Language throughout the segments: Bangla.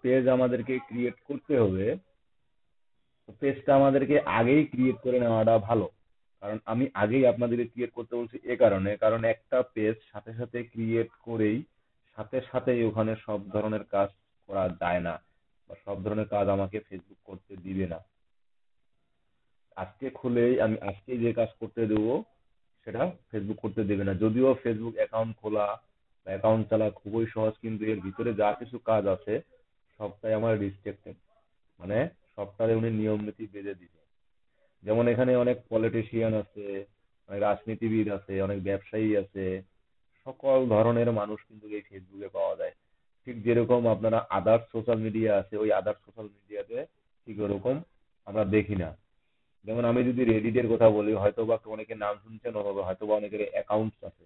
পেজ আমাদেরকে ক্রিয়েট করতে হবে, পেজটা আমাদেরকে আগেই ক্রিয়েট করে নেওয়াটা ভালো। কারণ আমি আগেই আপনাদেরকে ক্রিয়েট করতে বলছি এ কারণে, কারণ একটা পেজ সাথে সাথে ক্রিয়েট করেই সাথে সাথেই ওখানে সব ধরনের কাজ করা যায় না, বা সব ধরনের কাজ আমাকে ফেসবুক করতে দিবে না। আজকে খুলেই আমি আজকে যে কাজ করতে দেবো সেটা ফেসবুক করতে দেবে না। যদিও ফেসবুক অ্যাকাউন্ট খোলা বা অ্যাকাউন্ট চালা খুবই সহজ, কিন্তু এর ভিতরে যা কিছু কাজ আছে সবটাই আমার রিস্ট্রিক্টেড, মানে সবটারে উনি নিয়ম নীতি বেঁধে দিছে। যেমন এখানে অনেক পলিটিশিয়ান আছে, অনেক রাজনীতিবিদ আছে, অনেক ব্যবসায়ী আছে, সকল ধরনের মানুষ কিন্তু এই ফেসবুকে পাওয়া যায়। ঠিক যেরকম আপনারা আদার্স সোশ্যাল মিডিয়া আছে, ওই আদার্স সোশ্যাল মিডিয়াতে ঠিক ওরকম আমরা দেখি না। যেমন আমি যদি রেডিটের কথা বলি, হয়তো বা অনেকের নাম শুনছেন, অথবা হয়তো বা অনেকের অ্যাকাউন্টস আছে।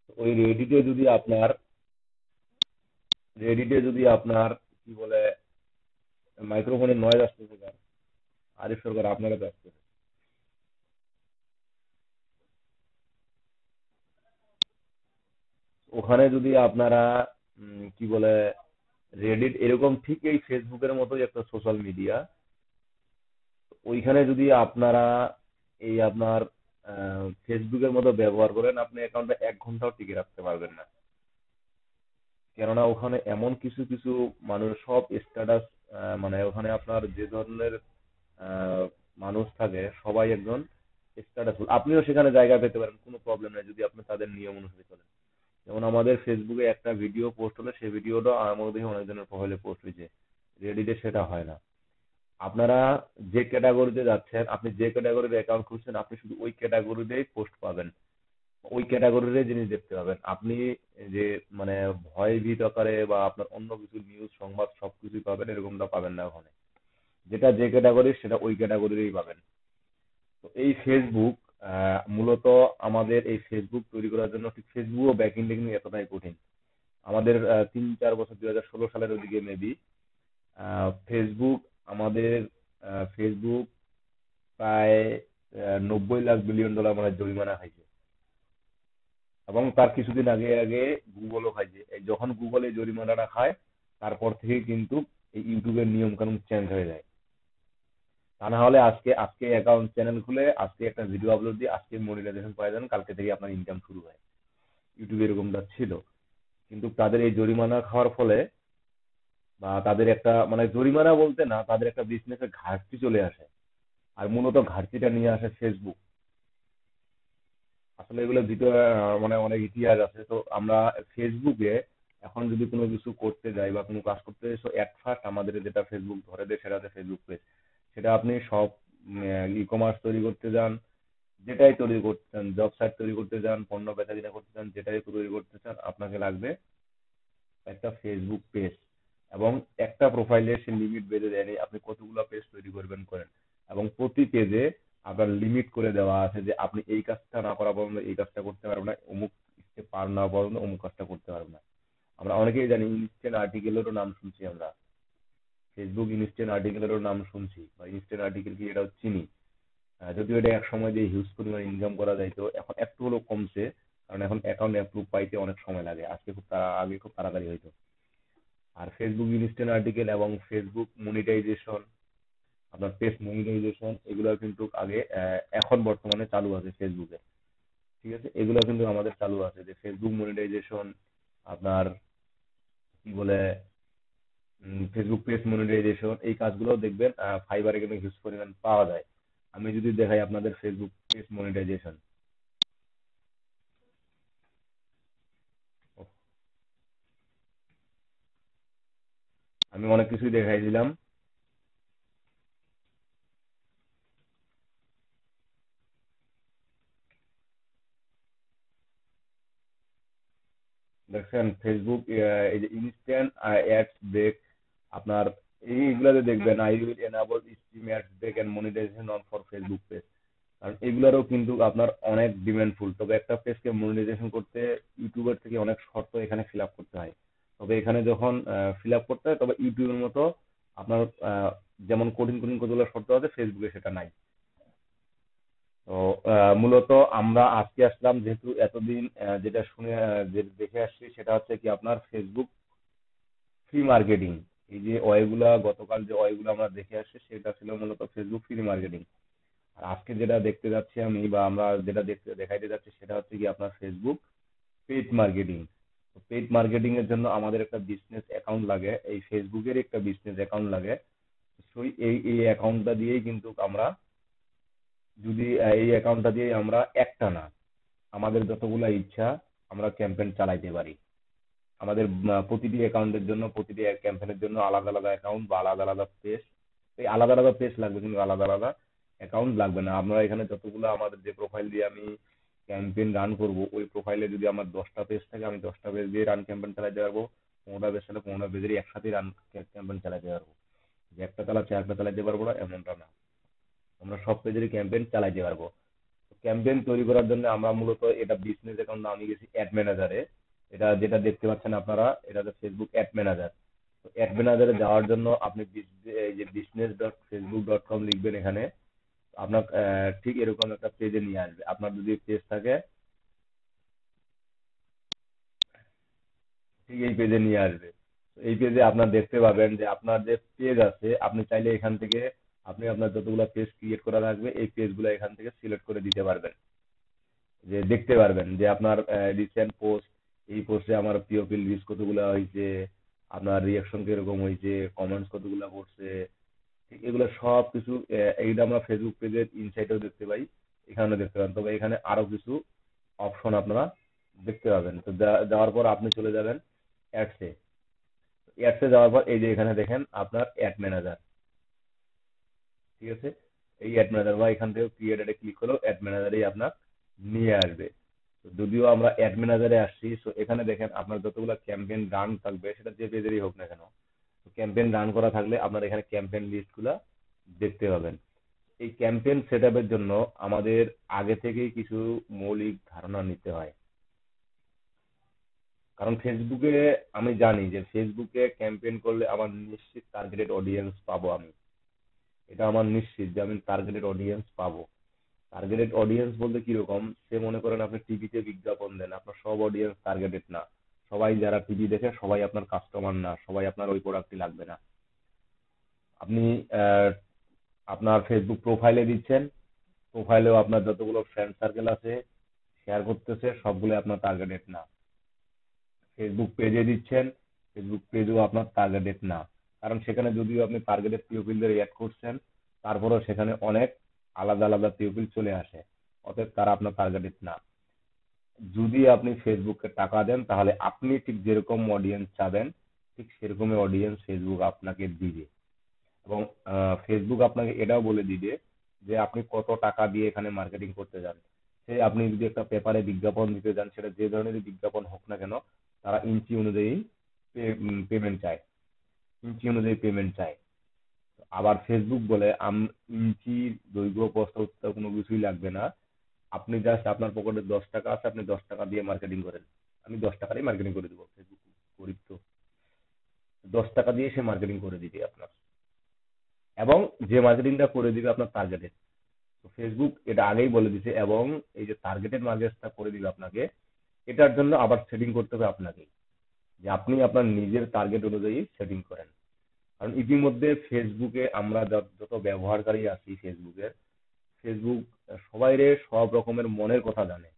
তো ওই রেডিটে যদি আপনার কি বলে, মাইক্রোফোনের নয়েজ আসতেছে স্যার, আরিফ সরকার আপনারা তো আসতেছে। ওখানে যদি আপনারা কি বলে, রেডিট এরকম ঠিক এই ফেসবুকের মতোই একটা সোশ্যাল মিডিয়া। ওইখানে যদি আপনারা এই আপনার ফেসবুকের মতো ব্যবহার করেন, আপনি অ্যাকাউন্টে 1 ঘন্টাও টিকে রাখতে পারবেন না। কেননা ওখানে এমন কিছু কিছু মানুষ সব স্ট্যাটাস, মানে ওখানে আপনার যে ধরনের আহ, মানুষ থাকে সবাই একজন স্ট্যাটাস, আপনিও সেখানে জায়গা পেতে পারেন, কোনো প্রবলেম নেই যদি আপনি তাদের নিয়ম অনুসারে চলেন। যেমন আমাদের ফেসবুকে একটা ভিডিও পোস্ট হলে সেই ভিডিওটা আমার দেখে অনেকজনের প্রোফাইলে পোস্ট হয়েছে, রেডিটে সেটা হয় না। আপনারা যে ক্যাটাগরিতে যাচ্ছেন, আপনি যে ক্যাটাগরির অ্যাকাউন্ট খুলছেন, আপনি শুধু ওই ক্যাটাগরিতেই পোস্ট পাবেন, ওই ক্যাটাগরির জিনিস দেখতে পাবেন আপনি। যে মানে ভয় ভীত আকারে বা আপনার অন্য কিছু নিউজ সংবাদ সবকিছুই পাবেন এরকমটা পাবেন না ওখানে। যেটা যে ক্যাটাগরি সেটা ওই ক্যাটাগরিরই পাবেন। তো এই ফেসবুক মূলত আমাদের এই ফেসবুক তৈরি করার জন্য, ঠিক ফেসবুকও ব্যাক এন্ডে কিন্তু এতটাই কঠিন। আমাদের 3-4 বছর 2016 সালের ওদিকে মেবি ফেসবুক আমাদের ফেসবুক প্রায় 90 লাখ বিলিয়ন ডলার মানে জরিমানা খাইছে। এবং তার কিছুদিন আগে আগে গুগলও খাইছে। এই যখন গুগল এই জরিমানাটা খায়, তারপর থেকে কিন্তু এই ইউটিউবের নিয়ম কানুন চেঞ্জ হয়ে যায়। তা না হলে আজকে আজকে অ্যাকাউন্ট চ্যানেল খুলে আজকে একটা ভিডিও আপলোড দিয়ে আজকে মনিটাইজেশন পাই যান, কালকে থেকে আপনার ইনকাম শুরু হয়। ইউটিউবে এরকমটা ছিল। কিন্তু তাদের এই জরিমানা খাওয়ার ফলে, বা তাদের একটা মানে জরিমানা বলতে না, তাদের একটা বিজনেসের ঘাটতি চলে আসে। আর মূলত ঘাটতিটা নিয়ে আসে ফেসবুক। আসলে এগুলো ভিতরে মানে অনেক ইতিহাস আছে। তো আমরা ফেসবুকে এখন যদি কোনো কিছু করতে যাই বা কোনো কাজ করতে যাই, তো এট ফার্স্ট আমাদের যেটা ফেসবুক ধরে দেয় সেটা হচ্ছে ফেসবুক পেজ। সেটা আপনি সব ই কমার্স তৈরি করতে যান, যেটাই তৈরি করতে চান, জব সাইট তৈরি করতে চান, পণ্য বেচা কিনা করতে চান, যেটাই তৈরি করতে চান, আপনাকে লাগবে একটা ফেসবুক পেজ। এবং একটা প্রোফাইলে সে লিমিট বেঁধে দেয়নি আপনি কতগুলো পেজ তৈরি করবেন করেন। এবং প্রতি পেজে আপনার লিমিট করে দেওয়া আছে যে আপনি এই কাজটা না করা পর্যন্ত এই কাজটা করতে পারবেন না, অমুক স্টেপ পার না পর্যন্ত অমুক কাজটা করতে পারবেন না। আমরা অনেকেই জানি ইনস্ট্যান্ট আর্টিকেলেরও নাম শুনছি আমরা, ফেসবুক ইনস্ট্যান্ট আর্টিকেলেরও নাম শুনছি বা ইনস্ট্যান্ট আর্টিকেল কি এটাও চিনি। যদিও এটা এক সময় দিয়ে হিউজ পরিমাণ ইনকাম করা যায়, তো এখন একটু হলেও কমছে। কারণ এখন অ্যাকাউন্ট অ্যাপ্রুভ পাইতে অনেক সময় লাগে, আগে খুব তাড়াতাড়ি হইতো। আর ফেসবুক ইনস্ট্যান্ট আর্টিকেল এবং ফেসবুক মনিটাইজেশন, আপনার পেজ মনিটাইজেশন, এগুলো কিন্তু আগে এখন বর্তমানে চালু আছে ফেসবুকে। ঠিক আছে, এগুলো কিন্তু আমাদের চালু আছে, যে ফেসবুক মনিটাইজেশন আপনার কি বলে, ফেসবুক পেজ মনিটাইজেশন, এই কাজগুলো দেখবেন ফাইবারে কিন্তু হিউজ পরিমাণ পাওয়া যায়। আমি যদি দেখাই আপনাদের ফেসবুক পেজ মনিটাইজেশন, আমি অনেক কিছুই দেখাই দিলাম। দেখছেন ফেসবুক এই যে ইনস্ট্যান্ট অ্যাডস ব্রেক, আপনার এইগুলাতে দেখবেন I will enable stream ads break and monetization on for Facebook page. কারণ এগুলারও কিন্তু আপনার অনেক ডিমান্ডফুল, তবে একটা পেজকে মনিটাইজেশন করতে ইউটিউবের থেকে অনেক শর্ত এখানে ফিল আপ করতে হয়। তবে এখানে যখন ফিল আপ করতে হয়, তবে ইউটিউবের মতো আপনার যেমন কঠিন কঠিন কতগুলো শর্ত আছে, ফেসবুকে সেটা নাই। তো মূলত আমরা আজকে আসলাম যেহেতু এতদিন যেটা শুনে যে দেখে আসছি সেটা হচ্ছে কি আপনার ফেসবুক ফ্রি মার্কেটিং। এই যে ওয়েগুলা গতকাল যে ওয়েগুলো আমরা দেখে আসছি সেটা ছিল মূলত ফেসবুক ফ্রি মার্কেটিং। আর আজকে যেটা দেখতে যাচ্ছি আমি বা আমরা যেটা দেখতে দেখাইতে যাচ্ছি সেটা হচ্ছে কি আপনার Facebook paid marketing. Paid marketing এর জন্য আমাদের একটা বিজনেস অ্যাকাউন্ট লাগে, এই ফেসবুকের একটা বিজনেস অ্যাকাউন্ট লাগে। সেই এই অ্যাকাউন্টটা দিয়েই কিন্তু আমরা যদি এই অ্যাকাউন্টটা দিয়ে আমরা একটা না আমাদের যতগুলা ইচ্ছা আমরা ক্যাম্পেইন চালাইতে পারি। আমাদের প্রতিটি অ্যাকাউন্টের জন্য প্রতিটি ক্যাম্পেইনের জন্য আলাদা আলাদা অ্যাকাউন্ট বা আলাদা আলাদা পেজ, এই আলাদা আলাদা পেজ লাগবে কিন্তু আলাদা আলাদা অ্যাকাউন্ট লাগবে না। আমরা এখানে যতগুলো আমাদের যে প্রোফাইল দিয়ে আমি ক্যাম্পেইন রান করব ওই প্রোফাইলে যদি আমার 10টা পেজ থাকে আমি 10টা পেজ দিয়ে রান ক্যাম্পেইন চালাতে পারবো। 15টা পেজ হলে 15টা পেজেরই একসাথে রান ক্যাম্পেইন চালাতে পারবো। যে একটা চালাচ্ছে একটা চালাতে পারবো না এমনটা না, আমরা সব পেজেরই ক্যাম্পেইন চালাতে পারবো। ক্যাম্পেইন তৈরি করার জন্য আমরা মূলত এটা বিজনেস অ্যাকাউন্ট আমি গেছি অ্যাড ম্যানেজারে। এটা যেটা দেখতে পাচ্ছেন আপনারা এটা হচ্ছে ফেসবুক অ্যাড ম্যানেজার। তো অ্যাড ম্যানেজারে যাওয়ার জন্য আপনি এই যে business.facebook.com লিখবেন এখানে, আপনার ঠিক এরকম একটা পেজে নিয়ে আসবে। আপনার যদি পেজ থাকে ঠিক এই পেজে নিয়ে আসবে। তো এই পেজে আপনার দেখতে পাবেন যে আপনার যে পেজ আছে আপনি চাইলে এখান থেকে আপনি আপনার যতগুলো পেজ ক্রিয়েট করা থাকবে এই পেজগুলো এখান থেকে সিলেক্ট করে দিতে পারবেন। যে দেখতে পারবেন যে আপনার রিসেন্ট পোস্ট, এই পোস্টে আমার পিওপিল রিচ কতগুলো হয়েছে, আপনার রিয়াকশন কিরকম হয়েছে, কমেন্টস কতগুলো করছে, ঠিক এগুলো সব কিছু এইটা আমরা ফেসবুক পেজের ইনসাইটেও দেখতে পাই, এখানেও দেখতে পাবেন। তবে এখানে আরো কিছু অপশন আপনারা দেখতে পাবেন। তো যাওয়ার পর আপনি চলে যাবেন অ্যাডসে। অ্যাডসে যাওয়ার পর এই যে এখানে দেখেন আপনার অ্যাড ম্যানেজার, ঠিক আছে? এই অ্যাড ম্যানেজার বা এখান থেকে ক্রিয়েট এ ক্লিক করলেও অ্যাড ম্যানেজারেই আপনার নিয়ে আসবে। তো যদিও আমরা অ্যাড ম্যানেজারে আসছি, তো এখানে দেখেন আপনার যতগুলো ক্যাম্পেইন রান থাকবে সেটা যে পেজেরই হোক না কেন, ক্যাম্পেইন রান করা থাকলে আপনার এখানে ক্যাম্পেইন লিস্টগুলো দেখতে পাবেন। এই ক্যাম্পেইন সেটআপের জন্য আমাদের আগে থেকেই কিছু মৌলিক ধারণা নিতে হয়। কারণ ফেসবুকে আমি জানি যে ফেসবুকে ক্যাম্পেইন করলে আমার নিশ্চিত টার্গেটেড অডিয়েন্স পাবো আমি। এটা আমার নিশ্চিত যে আমি টার্গেটেড অডিয়েন্স পাবো। টার্গেটেড অডিয়েন্স বলতে কিরকম, সে মনে করেন আপনি টিভিতে বিজ্ঞাপন দেন, আপনার সব অডিয়েন্স টার্গেটেড না। সবাই যারা টিভি দেখে সবাই আপনার কাস্টমার না, সবাই আপনার ওই প্রোডাক্টই লাগবে না। আপনি আহ, আপনার ফেসবুক প্রোফাইলে দিচ্ছেন, প্রোফাইলেও আপনার যতগুলো ফ্রেন্ড সার্কেল আছে শেয়ার করতেছে সবগুলো আপনার টার্গেটেড না। ফেসবুক পেজে দিচ্ছেন, ফেসবুক পেজও আপনার টার্গেটেড না। কারণ সেখানে যদিও আপনি টার্গেটেড পিওপিলদের অ্যাড করছেন তারপরেও সেখানে অনেক আলাদা আলাদা পিওপিল চলে আসে, অতএব তারা আপনার টার্গেটেড না। যদি আপনি ফেসবুকে টাকা দেন তাহলে আপনি ঠিক যেরকম অডিয়েন্স চাবেন ঠিক সেরকমই অডিয়েন্স ফেসবুক আপনাকে দিবে। এবং ফেসবুক আপনাকে এটাও বলে দিবে যে আপনি কত টাকা দিয়ে এখানে মার্কেটিং করতে যান। সে আপনি যদি একটা পেপারে বিজ্ঞাপন দিতে যান সেটা যে ধরনের বিজ্ঞাপন হোক না কেন তারা ইঞ্চি অনুযায়ী পেমেন্ট চায়, ইঞ্চি অনুযায়ী পেমেন্ট চায়। আবার ফেসবুক বলে ইঞ্চির দৈর্ঘ্য প্রস্থ উচ্চতা কোনো কিছুই লাগবে না। আপনি জাস্ট আপনার পকেটে 10 টাকা আছে আপনি 10 টাকা দিয়ে মার্কেটিং করেন, আমি 10 টাকারই মার্কেটিং করে দেবো। ফেসবুক গরিব তো, 10 টাকা দিয়ে সে মার্কেটিং করে দিবে আপনার, এবং যে মার্কেটিংটা করে দিবে আপনার টার্গেটেড। তো ফেসবুক এটা আগেই বলে দিছে, এবং এই যে টার্গেটেড মার্কেটটা করে দিবে আপনাকে, এটার জন্য আবার সেটিং করতে হবে আপনাকে, যে আপনি আপনার নিজের টার্গেট অনুযায়ী সেটিং করেন। কারণ ইতিমধ্যে ফেসবুকে আমরা যত ব্যবহারকারী আছি ফেসবুকের, ফেসবুক সবাইরে সব রকমের মনের কথা জানে।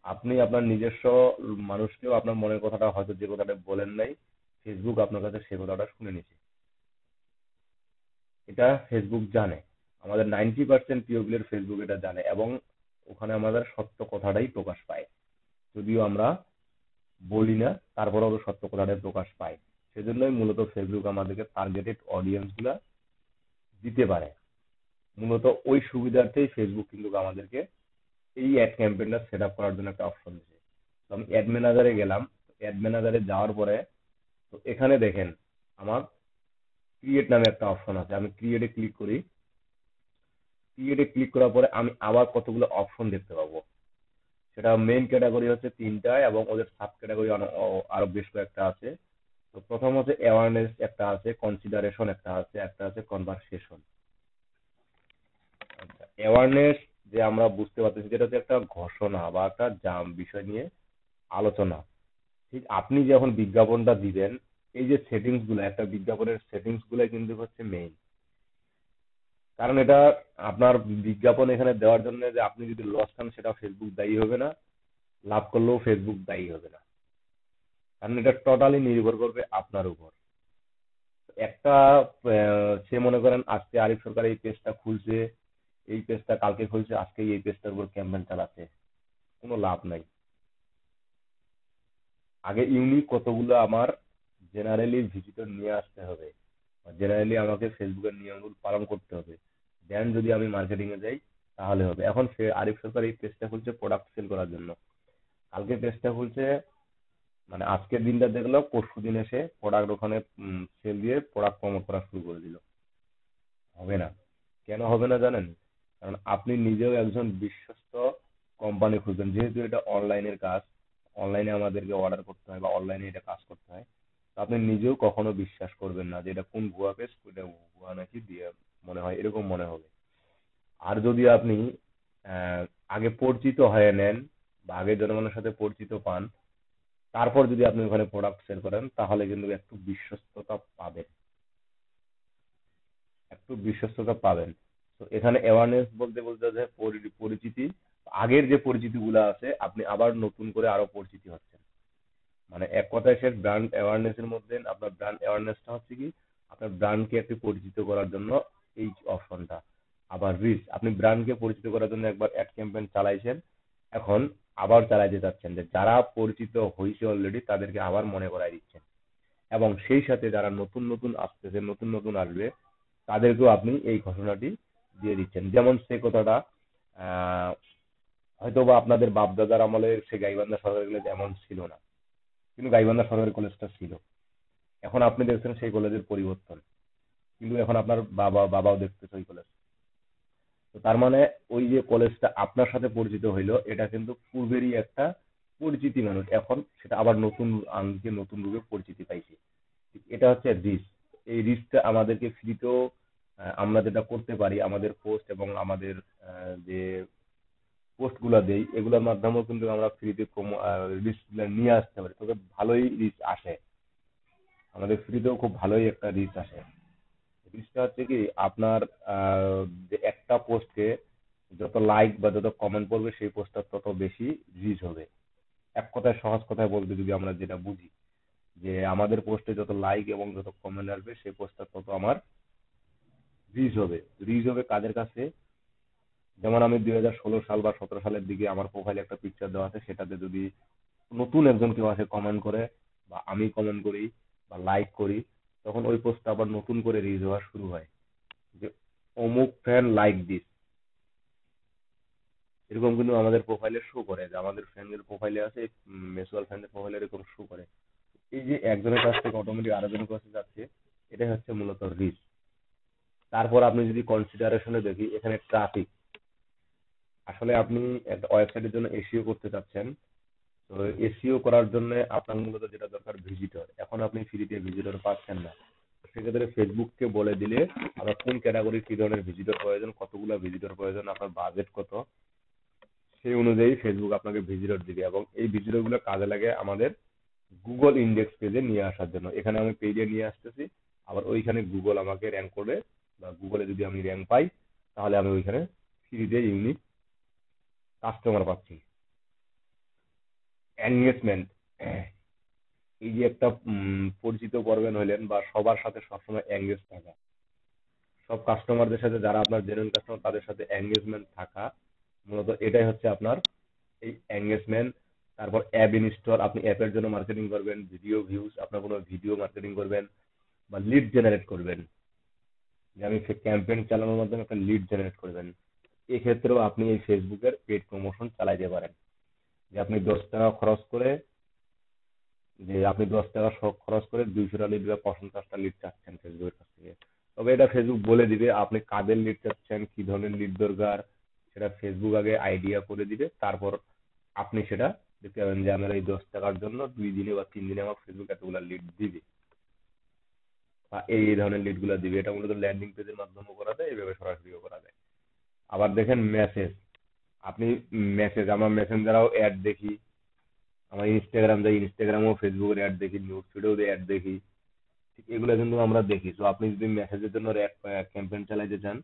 আপনি আপনার নিজস্ব মানুষকেও আপনার মনের কথাটা হয়তো যে কথাটা বলেন নাই, ফেসবুক আপনার কাছে সে কথাটা শুনে নিছে। এটা ফেসবুক জানে, আমাদের 90% পিওপিলের ফেসবুক এটা জানে, এবং ওখানে আমাদের সত্য কথাটাই প্রকাশ পায়। যদিও আমরা বলি না তারপরেও সত্য কথাটাই প্রকাশ পায়। সেজন্যই মূলত ফেসবুক আমাদেরকে টার্গেটেড অডিয়েন্স গুলা দিতে পারে। মূলত ওই সুবিধার্থেই ফেসবুক কিন্তু আমাদেরকে এই অ্যাড ক্যাম্পেইনটা সেট আপ করার জন্য একটা অপশন দিয়েছে। তো আমি অ্যাড ম্যানেজারে গেলাম, অ্যাড ম্যানেজারে যাওয়ার পরে তো এখানে দেখেন আমার ক্রিয়েট নামে একটা অপশন আছে, আমি ক্রিয়েটে ক্লিক করি। ক্রিয়েটে ক্লিক করার পরে আমি আবার কতগুলো অপশন দেখতে পাবো। সেটা মেইন ক্যাটাগরি হচ্ছে 3টা এবং ওদের সাব ক্যাটাগরি আরো বেশ কয়েকটা আছে। তো প্রথম হচ্ছে অ্যাওয়ারনেস একটা আছে, কনসিডারেশন একটা আছে, একটা আছে কনভারসেশন। আচ্ছা, অ্যাওয়ারনেস যে আমরা বুঝতে পারতেছি যেটা হচ্ছে একটা ঘোষণা বা একটা বিষয় নিয়ে আলোচনা। ঠিক আপনি যখন বিজ্ঞাপনটা দিবেন, এই যে সেটিংস গুলো, একটা বিজ্ঞাপনের সেটিংস গুলো কিন্তু হচ্ছে মেইন। কারণ এটা আপনার বিজ্ঞাপন এখানে দেওয়ার জন্য যে আপনি যদি লস খান সেটা ফেসবুক দায়ী হবে না, লাভ করলেও ফেসবুক দায়ী হবে না। কারণ এটা টোটালি নির্ভর করবে আপনার উপর। একটা সে মনে করেন আজকে আরিফ সরকার এই পেজটা খুলছে, এই পেজটা কালকে খুলছে, আজকে এই পেজটার উপর ক্যাম্পেইন চালাচ্ছে, কোনো লাভ নাই। আগে ইউনিক কতগুলো আমার জেনারেলি ভিজিটর নিয়ে আসতে হবে, জেনারেলি আমাকে ফেসবুকের নিয়মগুলো পালন করতে হবে, দেন যদি আমি মার্কেটিং এ যাই তাহলে হবে। এখন সে আরিফ সরকার এই পেজটা খুলছে প্রোডাক্ট সেল করার জন্য, কালকে পেজটা খুলছে, মানে আজকের দিনটা দেখলো, পরশু দিন এসে প্রোডাক্ট ওখানে সেল দিয়ে প্রোডাক্ট প্রমোট করা শুরু করে দিল। হবে না। কেন হবে না জানেন? কারণ আপনি নিজেও একজন বিশ্বস্ত কোম্পানি খুঁজবেন, যেহেতু এটা অনলাইনের কাজ, অনলাইনে আমাদেরকে অর্ডার করতে হয় বা অনলাইনে এটা কাজ করতে হয়। তো আপনি নিজেও কখনো বিশ্বাস করবেন না যে এটা কোন ভুয়া পেজ, এটা ভুয়া নাকি দিয়ে মনে হয়, এরকম মনে হবে। আর যদি আপনি আহ, আগে পরিচিত হয়ে নেন বা আগে জনগণের সাথে পরিচিত পান, তারপর যদি আপনি ওখানে প্রোডাক্ট সেল করেন, তাহলে কিন্তু একটু বিশ্বস্ততা পাবেন, একটু বিশ্বস্ততা পাবেন। তো এখানে অ্যাওয়ারনেস বলতে বলতে যে পরিচিতি, আগের যে পরিচিতি গুলা আছে আপনি আবার নতুন করে আরো পরিচিতি হচ্ছেন। মানে এক কথায় সে ব্র্যান্ড অ্যাওয়ারনেস এর মধ্যে আপনার ব্র্যান্ড অ্যাওয়ারনেসটা হচ্ছে কি, আপনার ব্র্যান্ডকে একটু পরিচিত করার জন্য এই অপশনটা। আবার রিচ, আপনি ব্র্যান্ডকে পরিচিত করার জন্য একবার অ্যাড ক্যাম্পেইন চালাইছেন, এখন আবার চালাইতে চাচ্ছেন, যে যারা পরিচিত হয়েছে অলরেডি তাদেরকে আবার মনে করাই দিচ্ছেন। এবং সেই সাথে যারা নতুন নতুন আসতেছে, নতুন নতুন আসবে, তাদেরকেও আপনি এই ঘোষণাটি দিয়ে দিচ্ছেন। যেমন সে কথাটা আহ হয়তো বা আপনাদের বাপদাদার আমলে সে গাইবান্ধা সরকারি কলেজ এমন ছিল না, কিন্তু গাইবান্ধা সরকারি কলেজটা ছিল। এখন আপনি দেখছেন সেই কলেজের পরিবর্তন, কিন্তু এখন আপনার বাবাও দেখতেছে ওই কলেজ। তো তার মানে ওই যে কলেজটা আপনার সাথে পরিচিত হইলো, এটা কিন্তু পূর্বেরই একটা পরিচিতি মানুষ, এখন সেটা আবার নতুন আঙ্গিকে নতুন রূপে পরিচিতি পাইছে। এটা হচ্ছে রিস্ক। এই রিস্কটা আমাদেরকে ফ্রিতেও আমরা যেটা করতে পারি, আমাদের পোস্ট এবং আমাদের যে পোস্ট গুলা দেই এগুলোর মাধ্যমেও কিন্তু আমরা ফ্রিতে রিস্ক নিয়ে আসতে পারি, তবে ভালোই রিস্ক আসে, আমাদের ফ্রিতেও খুব ভালোই একটা রিস্ক আসে। রিস্কটা হচ্ছে কি, আপনার যে একটা পোস্টে যত লাইক বা যত কমেন্ট পড়বে সেই পোস্টটা তত বেশি রিচ হবে। এক কথায়, সহজ কথায় বলতে যদি আমরা যেটা বুঝি, যে আমাদের পোস্টে যত লাইক এবং যত কমেন্ট আসবে সেই পোস্টটা তত আমার রিচ হবে। রিচ হবে কাদের কাছে? যেমন আমি 2016 সাল বা 2017 সালের দিকে আমার প্রোফাইলে একটা পিকচার দেওয়া আছে, সেটাতে যদি নতুন একজন কেউ আসে কমেন্ট করে, বা আমি কমেন্ট করি বা লাইক করি, তখন ওই পোস্টটা আবার নতুন করে রিচ হওয়া শুরু হয়, যে অমুক ফ্যান লাইক দিস, এরকম কিন্তু আমাদের প্রোফাইলে শো করে, যে আমাদের ফ্যানদের প্রোফাইলে আছে, মিউচুয়াল ফ্যানদের প্রোফাইলে এরকম শো করে। এই যে একজনের কাছ থেকে অটোমেটিক আরেকজনের কাছে যাচ্ছে, এটাই হচ্ছে মূলত রিচ। তারপর আপনি যদি কনসিডারেশনে দেখি, এখানে ট্রাফিক। আসলে আপনি একটা ওয়েবসাইটের জন্য এসইও করতে চাচ্ছেন, তো এসইও করার জন্য আপনার মূলত যেটা দরকার ভিজিটর। এখন আপনি ফ্রিতে ভিজিটর পাচ্ছেন না, সেক্ষেত্রে ফেসবুককে বলে দিলে আপনার কোন ক্যাটাগরির কি ধরনের ভিজিটর প্রয়োজন, কতগুলো ভিজিটর প্রয়োজন, আপনার বাজেট কত, সেই অনুযায়ী ফেসবুক আপনাকে ভিজিটর দিবে। এবং এই ভিজিটর গুলো কাজে লাগে আমাদের গুগল ইন্ডেক্স পেজে নিয়ে আসার জন্য। এখানে আমি পেজে নিয়ে আসতেছি, আবার ওইখানে গুগল আমাকে র্যাঙ্ক করবে, বা গুগলে যদি আমি র্যাঙ্ক পাই, তাহলে আমি ওইখানে ফ্রিতে ইউনিক কাস্টমার পাচ্ছি। এনগেজমেন্ট, এই যে একটা পরিচিত করবেন হইলেন, বা সবার সাথে সবসময় এঙ্গেজ থাকা, সব কাস্টমারদের সাথে, যারা আপনার জেনুইন কাস্টমার তাদের সাথে এঙ্গেজমেন্ট থাকা, মূলত এটাই হচ্ছে আপনার এই এঙ্গেজমেন্ট। তারপর অ্যাপ ইনস্টল, আপনি অ্যাপের জন্য মার্কেটিং করবেন, ভিডিও ভিউজ, আপনার কোনো ভিডিও মার্কেটিং করবেন, বা লিড জেনারেট করবেন, যে আমি ক্যাম্পেইন চালানোর মাধ্যমে একটা লিড জেনারেট করবেন। এক্ষেত্রেও আপনি এই ফেসবুকের পেড প্রমোশন চালাইতে পারেন, যে আপনি 10 টাকা খরচ করে, যে আপনি 10 টাকা খরচ করে 200টা লিড বা 50টা লিড চাচ্ছেন ফেসবুকের কাছ থেকে। তবে এটা ফেসবুক বলে দিবে আপনি কাদের লিড চাচ্ছেন, কি ধরনের লিড দরকার, সেটা ফেসবুক আগে আইডিয়া করে দিবে। তারপর আপনি সেটা দেখতে পাবেন যে আমার এই 10 টাকার জন্য 2 দিনে বা 3 দিনে আমার ফেসবুক এতগুলা লিড দিবে, বা এই ধরনের লিড গুলা দিবে। এটা মূলত ল্যান্ডিং পেজের মাধ্যমে করা যায়, এইভাবে সরাসরিও করা যায়। আবার দেখেন মেসেজ, আপনি মেসেজ, আমরা মেসেঞ্জারেও অ্যাড দেখি, আমার ইনস্টাগ্রাম যাই, ইনস্টাগ্রামও ফেসবুকের অ্যাড দেখি, নিউজ ফিডেও অ্যাড দেখি। ঠিক এগুলো কিন্তু আমরা দেখি। তো আপনি যদি মেসেজের জন্য ক্যাম্পেইন চালাইতে চান,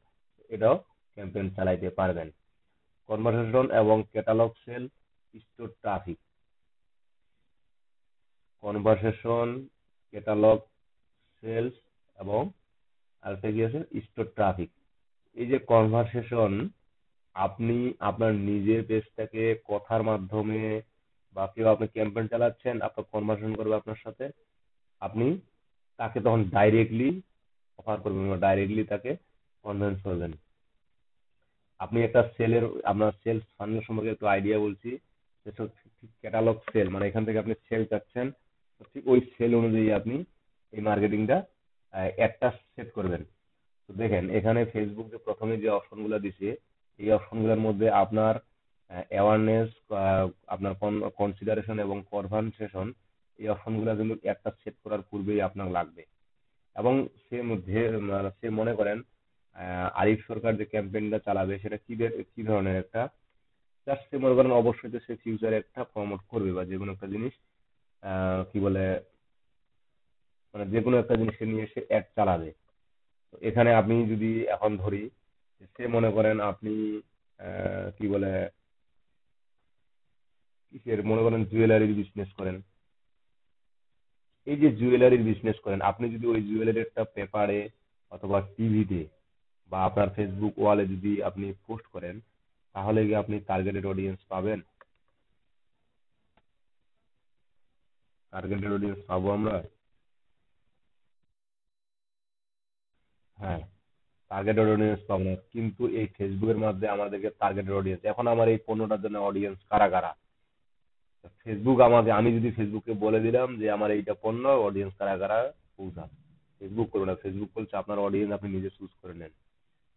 এটাও ক্যাম্পেইন চালাইতে পারবেন। কনভারসেশন এবং catalogue sale, store traffic. Conversation, catalogue sales এবং আরেকটা কি আছে, স্টোর ট্রাফিক। এই যে কনভারসেশন, আপনি আপনার নিজের পেজটাকে কথার মাধ্যমে বা কেউ আপনি ক্যাম্পেইন চালাচ্ছেন, আপনার কনভারসেশন করবে আপনার সাথে, আপনি তাকে তখন ডাইরেক্টলি অফার করবেন বা ডাইরেক্টলি তাকে কনভিন্স করবেন। আপনি একটা সেলের, আপনার সেলস ফান্ডেল সম্পর্কে একটু আইডিয়া বলছি। ক্যাটালগ সেল মানে এখান থেকে আপনি সেল চাচ্ছেন, তো ঠিক ওই সেল অনুযায়ী আপনি এই মার্কেটিংটা একটা সেট করবেন। তো দেখেন এখানে ফেসবুক যে প্রথমে যে অপশনগুলো দিছে, এই অপশনগুলোর মধ্যে আপনার অ্যাওয়ারনেস, আপনার কনসিডারেশন এবং কনভারসেশন, এই অপশনগুলো কিন্তু একটা সেট করার পূর্বেই আপনার লাগবে। এবং সে মধ্যে সে মনে করেন আরিফ সরকার যে ক্যাম্পেইনটা চালাবে সেটা কি ধরনের একটা, জাস্ট সে মনে করেন অবশ্যই তো সে ফিউচারে একটা প্রমোট করবে বা যে কোনো একটা জিনিস, কি বলে, মানে যে কোনো একটা জিনিসকে নিয়ে সে অ্যাড চালাবে। তো এখানে আপনি যদি এখন ধরি যে সে মনে করেন আপনি কি বলে, কিসের মনে করেন জুয়েলারির বিজনেস করেন। এই যে জুয়েলারির বিজনেস করেন, আপনি যদি ওই জুয়েলারি একটা পেপারে অথবা টিভিতে বা আপনার ফেসবুক ওয়ালে যদি আপনি পোস্ট করেন, তাহলে কি আপনি টার্গেটেড অডিয়েন্স পাবেন? টার্গেটেড অডিয়েন্স পাবো আমরা? হ্যাঁ, টার্গেটেড অডিয়েন্স পাবো না, কিন্তু এই ফেসবুকের মধ্যে আমাদেরকে টার্গেটেড অডিয়েন্স, এখন আমার এই পণ্যটার জন্য অডিয়েন্স কারা কারা, ফেসবুক আমাকে, আমি যদি ফেসবুককে বলে দিলাম যে আমার এইটা পণ্য, অডিয়েন্স কারা কারা পৌঁছান। ফেসবুক করবে না, ফেসবুক বলছে আপনার অডিয়েন্স আপনি নিজে চুজ করে নেন।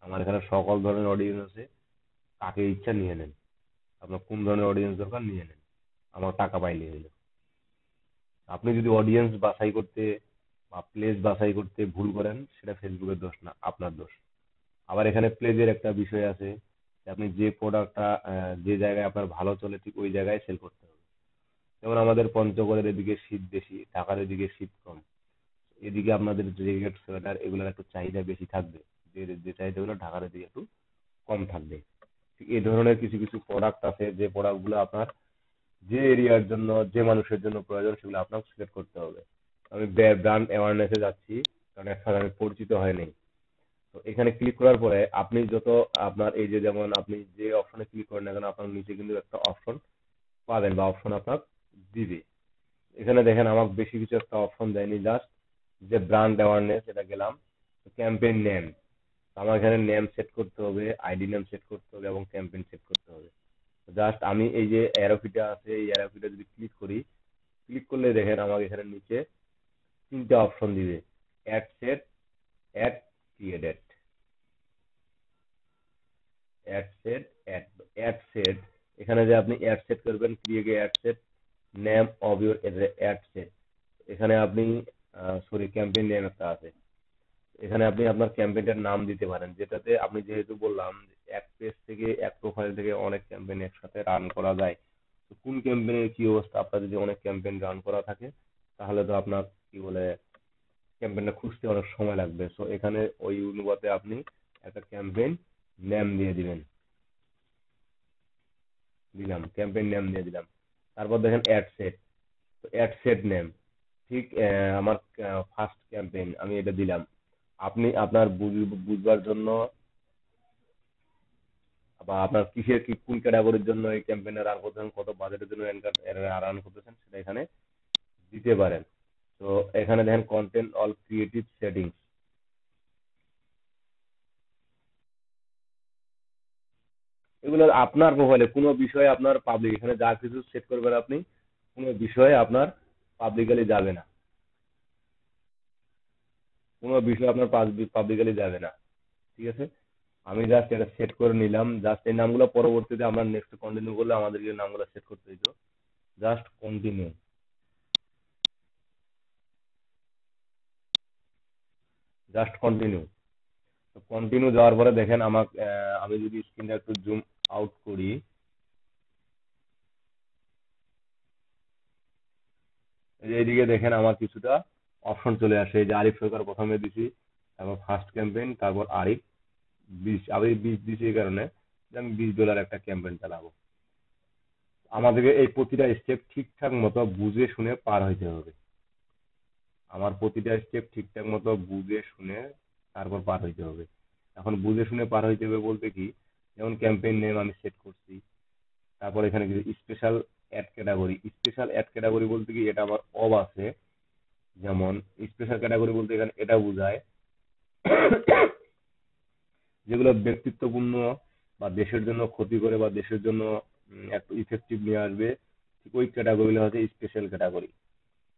আমার এখানে সকল ধরনের অডিয়েন্স আছে, কাকে ইচ্ছা নিয়ে নেন, আপনার কোন ধরনের অডিয়েন্স দরকার নিয়ে নেন, আমার টাকা পাইলে হইলো। আপনি যদি অডিয়েন্স বাছাই করতে বা প্লেস বাছাই করতে ভুল করেন, সেটা ফেসবুকের দোষ না, আপনার দোষ। আবার এখানে প্লেজের একটা বিষয় আছে, যে আপনি যে প্রোডাক্টটা যে জায়গায় আপনার ভালো চলে ঠিক ওই জায়গায় সেল করতে হবে। যেমন আমাদের পঞ্চগড়ের এদিকে শীত বেশি, ঢাকার এদিকে শীত কম, এদিকে আপনাদের জ্যাকেট সোয়েটার এগুলোর একটু চাহিদা বেশি থাকবে, যে যে চাহিদাগুলো ঢাকার এদিকে একটু কম থাকবে। ঠিক এই ধরনের কিছু কিছু প্রোডাক্ট আছে, যে প্রোডাক্টগুলো আপনার যে এরিয়ার জন্য, যে মানুষের জন্য প্রয়োজন, সেগুলো আপনাকে সিলেক্ট করতে হবে। আমি ব্র্যান্ড অ্যাওয়ারনেসে যাচ্ছি, কারণ একসাথে আমি পরিচিত হয়নি। তো এখানে ক্লিক করার পরে আপনি যত, আপনার এই যে যেমন আপনি যে অপশনে ক্লিক করেন না কেন, আপনার নিচে কিন্তু একটা অপশন পাবেন বা অপশন আপনার দিবে। এখানে দেখেন আমার বেশি কিছু একটা অপশন দেয়নি, জাস্ট যে ব্র্যান্ড অ্যাওয়ারনেস এটা গেলাম, ক্যাম্পেইন নেম, আমার এখানে নেম সেট করতে হবে, আইডি নেম সেট করতে হবে এবং ক্যাম্পেইন সেট করতে হবে। জাস্ট আমি এই যে অ্যারোফিটা আছে, এই অ্যারোফিটা যদি ক্লিক করি, ক্লিক করলে দেখেন আমাকে এখানে নিচে তিনটা অপশন দিবে: ad set, ad created, ad set, ad ad set. এখানে যে আপনি অ্যাড সেট করবেন, create ad set, name of your ad set. এখানে আপনি সরি, ক্যাম্পেইন নেম একটা আছে, এখানে আপনি আপনার ক্যাম্পেইনটার নাম দিতে পারেন, যেটাতে আপনি যেহেতু বললাম যে এক পেজ থেকে, এক প্রোফাইল থেকে অনেক ক্যাম্পেইন একসাথে রান করা যায়। তো কোন ক্যাম্পেইনের কি অবস্থা, আপনার যদি অনেক ক্যাম্পেইন রান করা থাকে, তাহলে তো আপনার কি বলে ক্যাম্পেইনটা খুঁজতে অনেক সময় লাগবে। সো এখানে ওই অনুপাতে আপনি একটা ক্যাম্পেইন নেম দিয়ে দিবেন, দিলাম ক্যাম্পেইন নেম দিয়ে দিলাম। তারপর দেখেন অ্যাড সেট, তো অ্যাড সেট নেম, ঠিক আমার ফার্স্ট ক্যাম্পেইন আমি এটা দিলাম। আপনি আপনার বুঝবার জন্য বা আপনার কিসের কি কোন ক্যাটাগরির জন্য এই ক্যাম্পেইনে রান করতেছেন, কত বাজেটের জন্য রান করতেছেন, সেটা এখানে দিতে পারেন। তো এখানে দেখেন কন্টেন্ট অল ক্রিয়েটিভ সেটিংস, এগুলো আপনার প্রোফাইলে কোনো বিষয়ে আপনার পাবলিক, এখানে যা কিছু সেট করবেন আপনি, কোনো বিষয়ে আপনার পাবলিকালি যাবে না, কোনো বিষয় আপনার পাবলিকালি যাবে না। ঠিক আছে, আমি জাস্ট এটা সেট করে নিলাম। জাস্ট এই নামগুলো পরবর্তীতে আমরা নেক্সট কন্টিনিউ করলে আমাদেরকে নামগুলো সেট করতে দিত। Just continue, just continue. তো কন্টিনিউ যাওয়ার পরে দেখেন আমাকে, আমি যদি স্ক্রিনটা একটু জুম আউট করি, এই যে এইদিকে দেখেন আমার কিছুটা অপশন চলে আসে, এই যে আরিফ সরকার প্রথমে দিছি, তারপর ফার্স্ট ক্যাম্পেইন, তারপর আরিফ 20, আমি 20 দিছি এই কারণে যে আমি $20 একটা ক্যাম্পেইন চালাবো। আমাদেরকে এই প্রতিটা স্টেপ ঠিকঠাক মতো বুঝে শুনে পার হইতে হবে। আমার প্রতিটা স্টেপ ঠিকঠাক মতো বুঝে শুনে তারপর পার হইতে হবে। এখন বুঝে শুনে পার হইতে হবে বলতে কি, যেমন ক্যাম্পেইন নেম আমি সেট করছি, তারপর এখানে কিছু স্পেশাল অ্যাড ক্যাটাগরি বলতে কি এটা আমার অব আছে। যেমন স্পেশাল ক্যাটাগরি বলতে এখানে এটা বোঝায় যেগুলো ব্যক্তিত্বপূর্ণ বা দেশের জন্য ক্ষতি করে বা দেশের জন্য একটু ইফেক্টিভ নিয়ে আসবে, ঠিক ওই ক্যাটাগরিগুলো হচ্ছে স্পেশাল ক্যাটাগরি।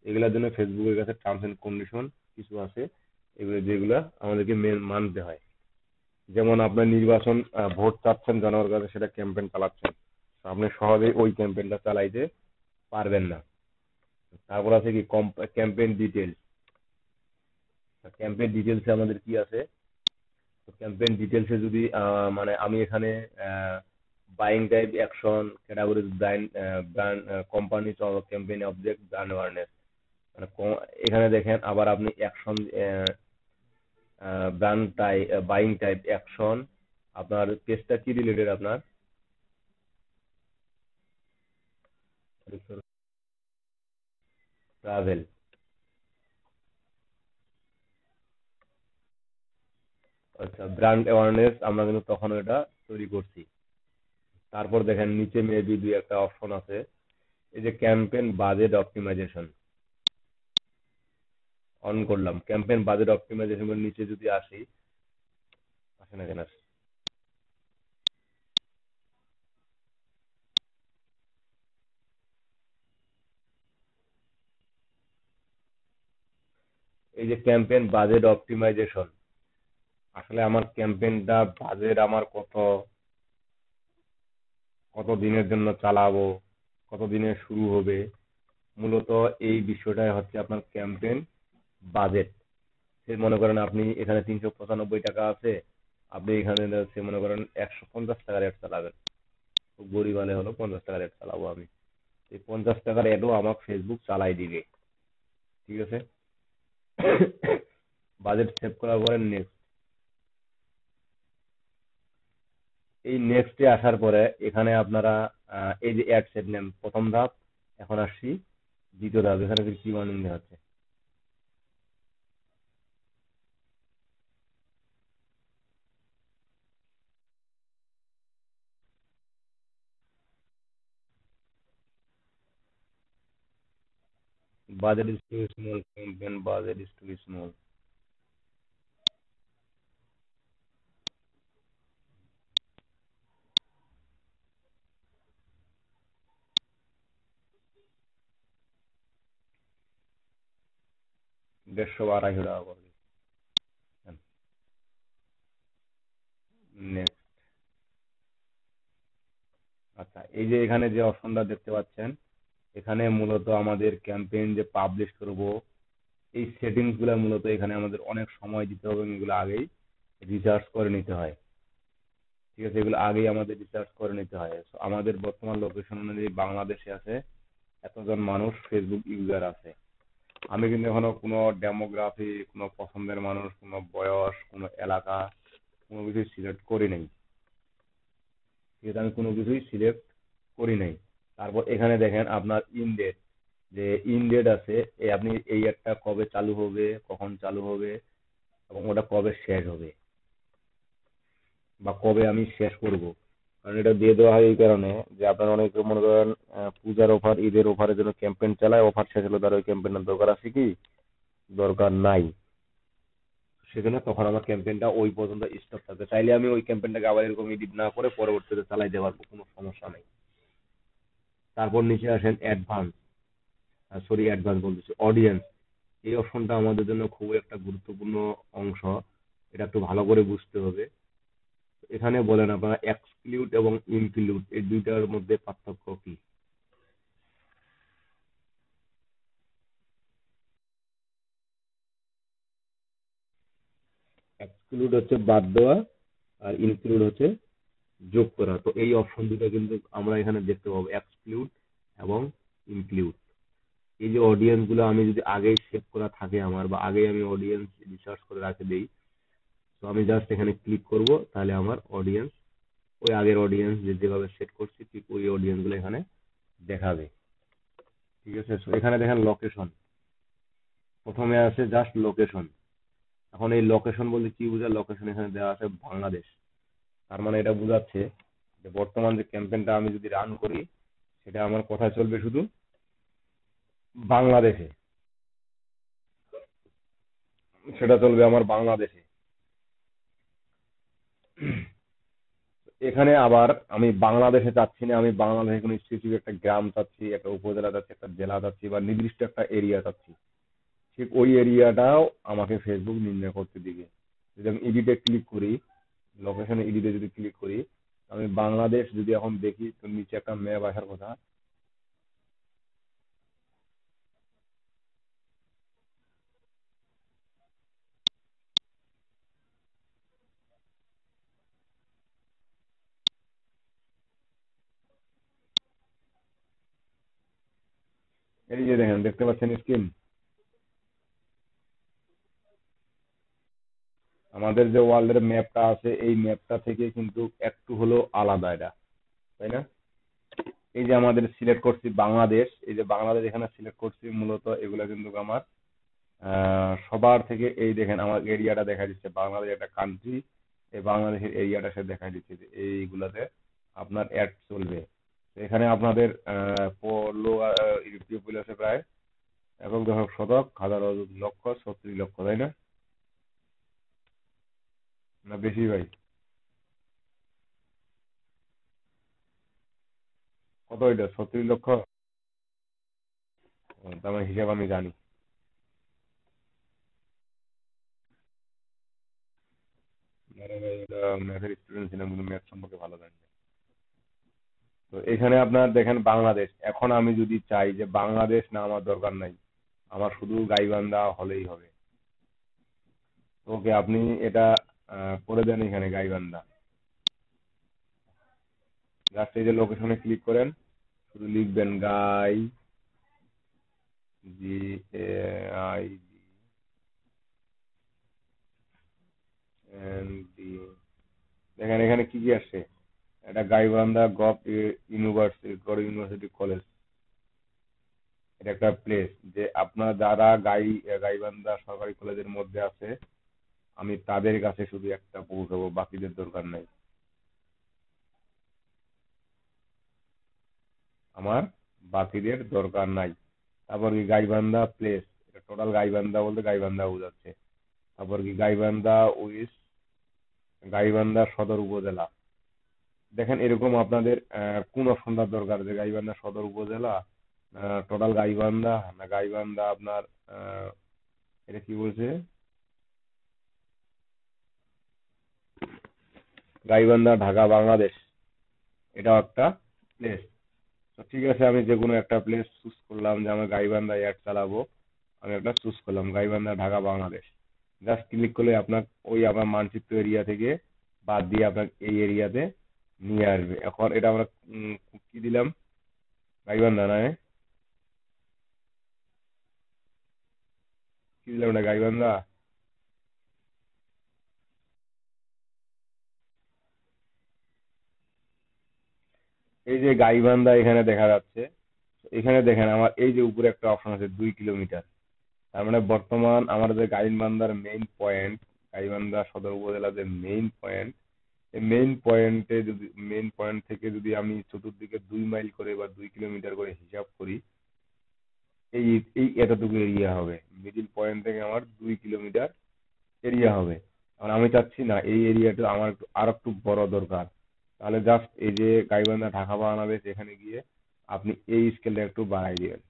এগুলোর জন্য ফেসবুকের কাছে টার্মস এন্ড কন্ডিশন কিছু আছে, এগুলো যেগুলো আমাদেরকে মানতে হয়। যেমন আপনার নির্বাচন, ভোট চাচ্ছেন জনগণের কাছে, সেটা ক্যাম্পেইন চালাচ্ছেন, তো আপনি সহজেই ওই ক্যাম্পেইনটা চালাইতে পারবেন না। তারপর আছে কি ক্যাম্পেইন ডিটেলস। ক্যাম্পেইন ডিটেলসে আমাদের কি আছে, তো ক্যাম্পেইন ডিটেলসে যদি মানে আমি এখানে buying type action category brand brand company campaign object brand awareness, মানে এখানে দেখেন আবার আপনি action brand type buying type action, আপনার পেজটা কি রিলেটেড আপনার ট্রাভেল। আচ্ছা, ব্র্যান্ড অ্যাওয়ারনেস আমরা কিন্তু তখন এটা তৈরি করছি। তারপর দেখেন নিচে মেবি দুই একটা অপশন আছে, এই যে ক্যাম্পেইন বাজেট অপটিমাইজেশন অন করলাম। ক্যাম্পেইন বাজেট অপটিমাইজেশন নিচে যদি আসি, আসে না কেন আসে? এই যে ক্যাম্পেইন বাজেট অপটিমাইজেশন, আসলে আমার ক্যাম্পেইনটা বাজেট আমার কত, কত দিনের জন্য চালাবো, কত দিনে শুরু হবে, মূলত এই বিষয়টাই হচ্ছে আপনার ক্যাম্পেইন বাজেট। সে মনে করেন আপনি এখানে 395 টাকা আছে, আপনি এখানে সে মনে করেন 150 টাকা রেট চালাবেন, খুব গরিব হলে হলো 50 টাকা রেট চালাবো আমি, এই 50 টাকার অ্যাডও আমার ফেসবুক চালাই দিবে। ঠিক আছে। বাজেট সেভ করার পরে নেক্সট, এই নেক্সটে আসার পরে এখানে আপনারা এই যে অ্যাড সেট নেম প্রথম ধাপ, এখন আসছি দ্বিতীয় ধাপ, এখানে কি ওয়ার্নিং দেওয়া হচ্ছে, budget is too small, campaign budget is too small. 150 বা 250 টাকা করে। নেক্সট। আচ্ছা, এই যে এখানে যে অপশনটা দেখতে পাচ্ছেন, এখানে মূলত আমাদের ক্যাম্পেইন যে পাবলিশ করব, এই সেটিংস গুলো মূলত এখানে আমাদের অনেক সময় দিতে হবে, এগুলো আগেই রিসার্চ করে নিতে হয়। ঠিক আছে, এগুলো আগেই আমাদের রিসার্চ করে নিতে হয়। So, আমাদের বর্তমান লোকেশন অনুযায়ী বাংলাদেশে আছে এতজন মানুষ ফেসবুক ইউজার আছে। আমি কিন্তু এখনো কোনো ডেমোগ্রাফি, কোনো পছন্দের মানুষ, কোনো বয়স, কোনো এলাকা, কোনো কিছু সিলেক্ট করি নাই। ঠিক আছে, আমি কোনো কিছুই সিলেক্ট করি নাই। তারপর এখানে দেখেন আপনার ইনডেট, যে ইনডেট আছে, এই আপনি এই একটা কবে চালু হবে, কখন চালু হবে, এবং ওটা কবে শেষ হবে বা কবে আমি শেষ করব। কারণ এটা দিয়ে দেওয়া হয় এই কারণে যে আপনারা অনেকে মনে করেন পূজার অফার, ঈদের অফারের জন্য ক্যাম্পেইন চালায়, অফার শেষ হলো তার ওই ক্যাম্পেইনের দরকার আছে কি, দরকার নাই। সেজন্য তখন আমার ক্যাম্পেইনটা ওই পর্যন্ত স্টপ থাকে, চাইলে আমি ওই ক্যাম্পেইনটাকে আবার এরকম এডিট না করে পরবর্তীতে চালাইতে পারবো, কোনো সমস্যা নাই। তারপর নিচে আসেন অ্যাডভান্স, সরি অ্যাডভান্স বলতেছি, অডিয়েন্স। এই অপশনটা আমাদের জন্য খুব একটা গুরুত্বপূর্ণ অংশ, এটা একটু ভালো করে বুঝতে হবে। এখানে বলেন আপনারা এক্সক্লুড এবং ইনক্লুড এই দুইটার মধ্যে পার্থক্য কি? এক্সক্লুড হচ্ছে বাদ দেওয়া, আর ইনক্লুড হচ্ছে যোগ করা। তো এই অপশন দুটো কিন্তু আমরা এখানে দেখতে পাবো, এক্সক্লুড এবং ইনক্লুড। এই যে অডিয়েন্স গুলো আমি যদি আগেই সেভ করা থাকে আমার, বা আগেই আমি অডিয়েন্স রিসার্চ করে রাখে দেই, তো আমি জাস্ট এখানে ক্লিক করব, তাহলে আমার অডিয়েন্স, ওই আগের অডিয়েন্স যেভাবে সেট করছি ঠিক ওই অডিয়েন্স গুলো এখানে দেখাবে। ঠিক আছে, so এখানে দেখেন লোকেশন, প্রথমে আছে জাস্ট লোকেশন। এখন এই লোকেশন বলতে কি বোঝায়, লোকেশন এখানে দেওয়া আছে বাংলাদেশ। তার মানে এটা বোঝাচ্ছে যে বর্তমান যে ক্যাম্পেইনটা আমি যদি রান করি, সেটা আমার কোথায় চলবে, শুধু বাংলাদেশে। সেটা চলবে আমার বাংলাদেশে। এখানে আবার আমি বাংলাদেশে চাচ্ছি না, আমি বাংলাদেশে কোনো স্পেসিফিক একটা গ্রাম চাচ্ছি, একটা উপজেলা চাচ্ছি, একটা জেলা চাচ্ছি, বা নির্দিষ্ট একটা এরিয়া চাচ্ছি। ঠিক ওই এরিয়াটাও আমাকে ফেসবুক নির্ণয় করতে দিবে। যদি আমি এডিটে ক্লিক করি, লোকেশনে এডিটে যদি ক্লিক করি, আমি বাংলাদেশ যদি এখন দেখি, তো নিচে একটা ম্যাপ আসার কথা। এই যে দেখেন, দেখতে পাচ্ছেন স্ক্রিন, আমাদের যে ওয়ার্ল্ডের ম্যাপটা আছে, এই ম্যাপটা থেকে কিন্তু একটু হলেও আলাদা এটা, তাই না? এই যে আমাদের সিলেক্ট করছি বাংলাদেশ, এই যে বাংলাদেশ এখানে সিলেক্ট করছি, মূলত এগুলা কিন্তু আমার সবার থেকে, এই দেখেন আমার এরিয়াটা দেখা দিচ্ছে, বাংলাদেশ একটা কান্ট্রি, এই বাংলাদেশের এরিয়াটা সে দেখা দিচ্ছে যে এইগুলাতে আপনার অ্যাড চলবে। তো এখানে আপনাদের পিপল আছে প্রায় একক দশক শতক হাজার অযুত লক্ষ 36 লক্ষ, তাই না? না বেশি ভাই? কত এটা, 36 লক্ষ? তার মানে হিসাব আমি জানি। আরে ভাই, এটা ম্যাথের স্টুডেন্ট ছিলাম, কিন্তু ম্যাথ সম্পর্কে ভালো জানি না। তো এখানে আপনার দেখেন বাংলাদেশ, এখন আমি যদি চাই যে বাংলাদেশ না, আমার দরকার নাই, আমার শুধু গাইবান্ধা হলেই হবে। ওকে, আপনি এটা করে দেন, এখানে গাইবান্ধা, জাস্ট এই যে লোকেশনে ক্লিক করেন, শুধু লিখবেন গাই, জি এ আই এন ডি। দেখেন এখানে কি কি আসছে, এটা গাইবান্ধা গভ ইউনিভার্সিটি কলেজ, এটা একটা প্লেস, যে আপনার যারা গাইবান্ধা সরকারি কলেজের মধ্যে আছে, আমি তাদের কাছে শুধু একটা পৌঁছাবো, বাকিদের দরকার নাই। আমার বাকিদের দরকার নাই। তারপর কি গাইবান্ধা প্লেস, এটা টোটাল গাইবান্ধা বলতে গাইবান্ধা বোঝাচ্ছে। তারপর কি গাইবান্ধা উইস, গাইবান্ধা সদর উপজেলা। দেখেন এরকম আপনাদের কোন অপশনটা দরকার, যে গাইবান্ধা সদর উপজেলা, টোটাল গাইবান্ধা, না গাইবান্ধা আপনার আহ, এটা কি বলছে, গাইবান্ধা ঢাকা বাংলাদেশ, এটাও একটা প্লেস। তো ঠিক আছে, আমি যে কোনো একটা প্লেস চুজ করলাম, যে আমি গাইবান্ধা অ্যাড চালাবো, আমি একটা চুজ করলাম গাইবান্ধা ঢাকা বাংলাদেশ। জাস্ট ক্লিক করলে আপনার ওই আমার মানচিত্র এরিয়া থেকে বাদ দিয়ে আপনার এই এরিয়াতে নিয়ে আসবে। এখন এটা আমরা উম, কি দিলাম, গাইবান্ধা না কি দিলাম, এটা গাইবান্ধা। এই যে গাইবান্ধা এখানে দেখা যাচ্ছে, এখানে দেখেন আমার এই যে উপরে একটা অপশন আছে 2 কিলোমিটার। তার মানে বর্তমান আমাদের যে গাইবান্ধার মেইন পয়েন্ট, গাইবান্ধা সদর উপজেলার যে মেইন পয়েন্ট, এই মেইন পয়েন্ট থেকে যদি আমি চতুর্দিকে 2 মাইল করে বা 2 কিলোমিটার করে হিসাব করি, এই এই এতটুকু এরিয়া হবে। মিডিল পয়েন্ট থেকে আমার 2 কিলোমিটার এরিয়া হবে। আর আমি চাচ্ছি না এই এরিয়াটা আমার আর একটু বড় দরকার। তাহলে জাস্ট এই যে গাইবান্ধা ঢাকা বাংলাদেশ, এখানে গিয়ে আপনি এই স্কেলটা একটু বাড়াই দিবেন।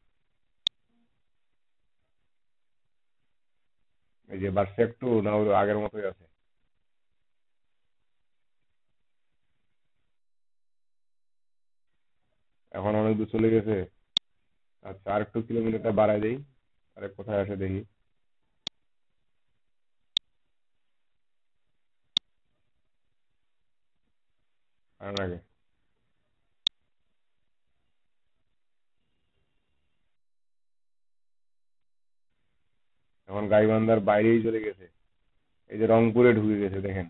এই যে বাড়ছে একটু, না ওই আগের মতোই আছে? এখন অনেক দূর চলে গেছে। আচ্ছা, আর একটু কিলোমিটারটা বাড়াই দেই, আরে কোথায় আসে দেখি। আর আগে এখন গাইবান্ধার বাইরেই চলে গেছে, এই যে রংপুরে ঢুকে গেছে দেখেন,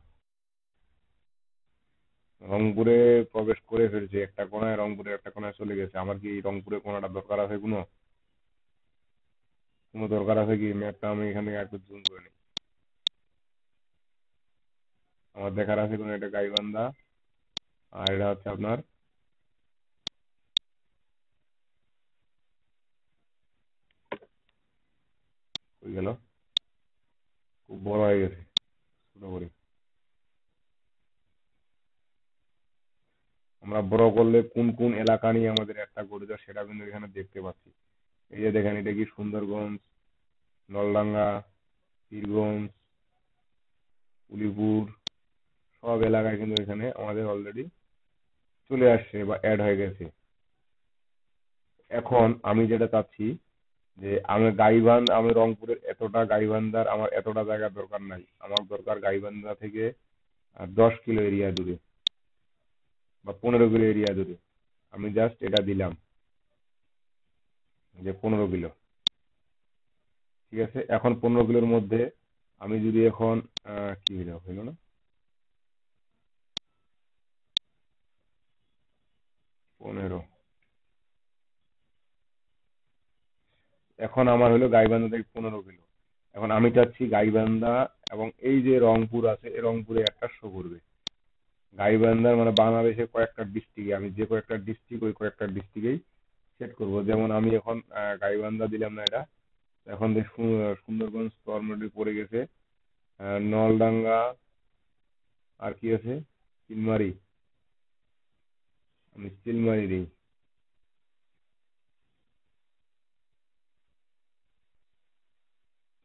রংপুরে প্রবেশ করে ফেলছে একটা কোনায়, রংপুরে একটা কোনায় চলে গেছে। আমার কি এই রংপুরে কোনাটা দরকার আছে? কোনো কোনো দরকার আছে কি? ম্যাপটা আমি এখান থেকে একটু জুম করে নিই। আমার দেখার আছে কোনো? এটা গাইবান্ধা, আর এটা হচ্ছে আপনার ওই গেল, খুব বড় হয়ে গেছে, ছোট করে। আমরা বড় করলে কোন কোন এলাকা নিয়ে আমাদের একটা গঠিত সেটা কিন্তু এখানে দেখতে পাচ্ছি। এই যে দেখেন, এটা কি সুন্দরগঞ্জ, নলডাঙ্গা, পীরগঞ্জ, উলিপুর, সব এলাকায় কিন্তু এখানে আমাদের অলরেডি চলে আসছে বা অ্যাড হয়ে গেছে। এখন আমি যেটা চাচ্ছি যে আমি রংপুরের এতটা, গাইবান্ধার আমার এতটা জায়গা দরকার নাই। আমার দরকার গাইবান্ধা থেকে 10 কিলো এরিয়া দূরে বা 15 কিলো এরিয়া দূরে। আমি জাস্ট এটা দিলাম যে 15 কিলো, ঠিক আছে। এখন 15 কিলোর মধ্যে আমি যদি এখন কি হইলো না, 15, এখন আমার হলো গাইবান্ধা থেকে 15 কিলো। এখন আমি চাচ্ছি গাইবান্ধা এবং এই যে রংপুর আছে, এই রংপুরে একটা শো করবে। গাইবান্ধার মানে বাংলাদেশের কয়েকটা ডিস্ট্রিক্টে, আমি যে কয়েকটা ডিস্ট্রিক্ট, ওই কয়েকটা ডিস্ট্রিক্টেই সেট করব। যেমন আমি এখন গাইবান্ধা দিলাম না এটা, এখন সুন্দরগঞ্জ তো অলরেডি পড়ে গেছে, নলডাঙ্গা, আর কি আছে, চিলমারি। আমি চিলমারি দিই।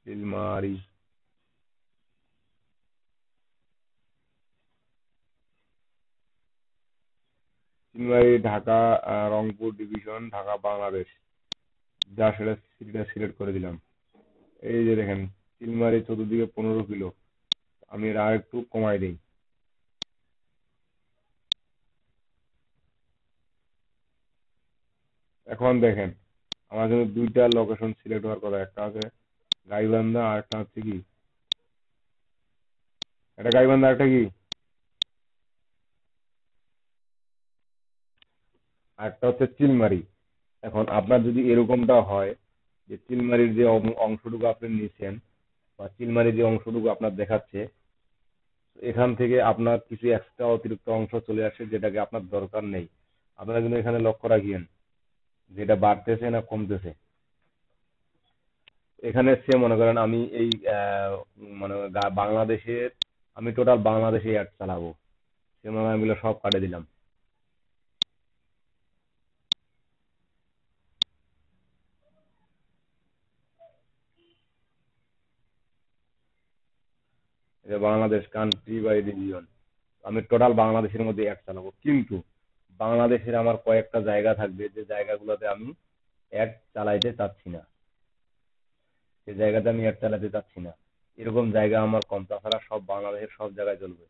চিলমারি, চিলমারি ঢাকা, রংপুর ডিভিশন, ঢাকা বাংলাদেশ, যা সেটা সিটিটা সিলেক্ট করে দিলাম। এই যে দেখেন, চিলমারি চতুর্দিকে 15 কিলো। আমি এর আর একটু কমাই দিই। এখন দেখেন, আমার কিন্তু দুইটা লোকেশন সিলেক্ট হওয়ার কথা, একটা আছে গাইবান্ধা আর একটা হচ্ছে কি, এটা গাইবান্ধা, একটা কি, আর একটা হচ্ছে চিলমারি। এখন আপনার যদি এরকমটা হয় যে চিলমারির যে অংশটুকু আপনি নিছেন বা চিলমারির যে অংশটুকু আপনার দেখাচ্ছে, এখান থেকে আপনার কিছু এক্সট্রা অতিরিক্ত অংশ চলে আসে যেটাকে আপনার দরকার নেই। আপনারা কিন্তু এখানে লক্ষ্য রাখিয়েন যেটা বাড়তেছে না কমতেছে। এখানে সে মনে করেন আমি এই মানে বাংলাদেশের, আমি টোটাল বাংলাদেশে অ্যাড চালাবো, সে মনে হয় আমি এগুলো সব কাটে দিলাম। এটা বাংলাদেশ কান্ট্রি বাই রিজিয়ন, আমি টোটাল বাংলাদেশের মধ্যে অ্যাড চালাবো। কিন্তু বাংলাদেশের আমার কয়েকটা জায়গা থাকবে যে জায়গাগুলোতে আমি অ্যাড চালাইতে চাচ্ছি না, সেই জায়গাতে আমি অ্যাড চালাতে চাচ্ছি না। এরকম জায়গা আমার কম, তাছাড়া সব বাংলাদেশের সব জায়গায় চলবে।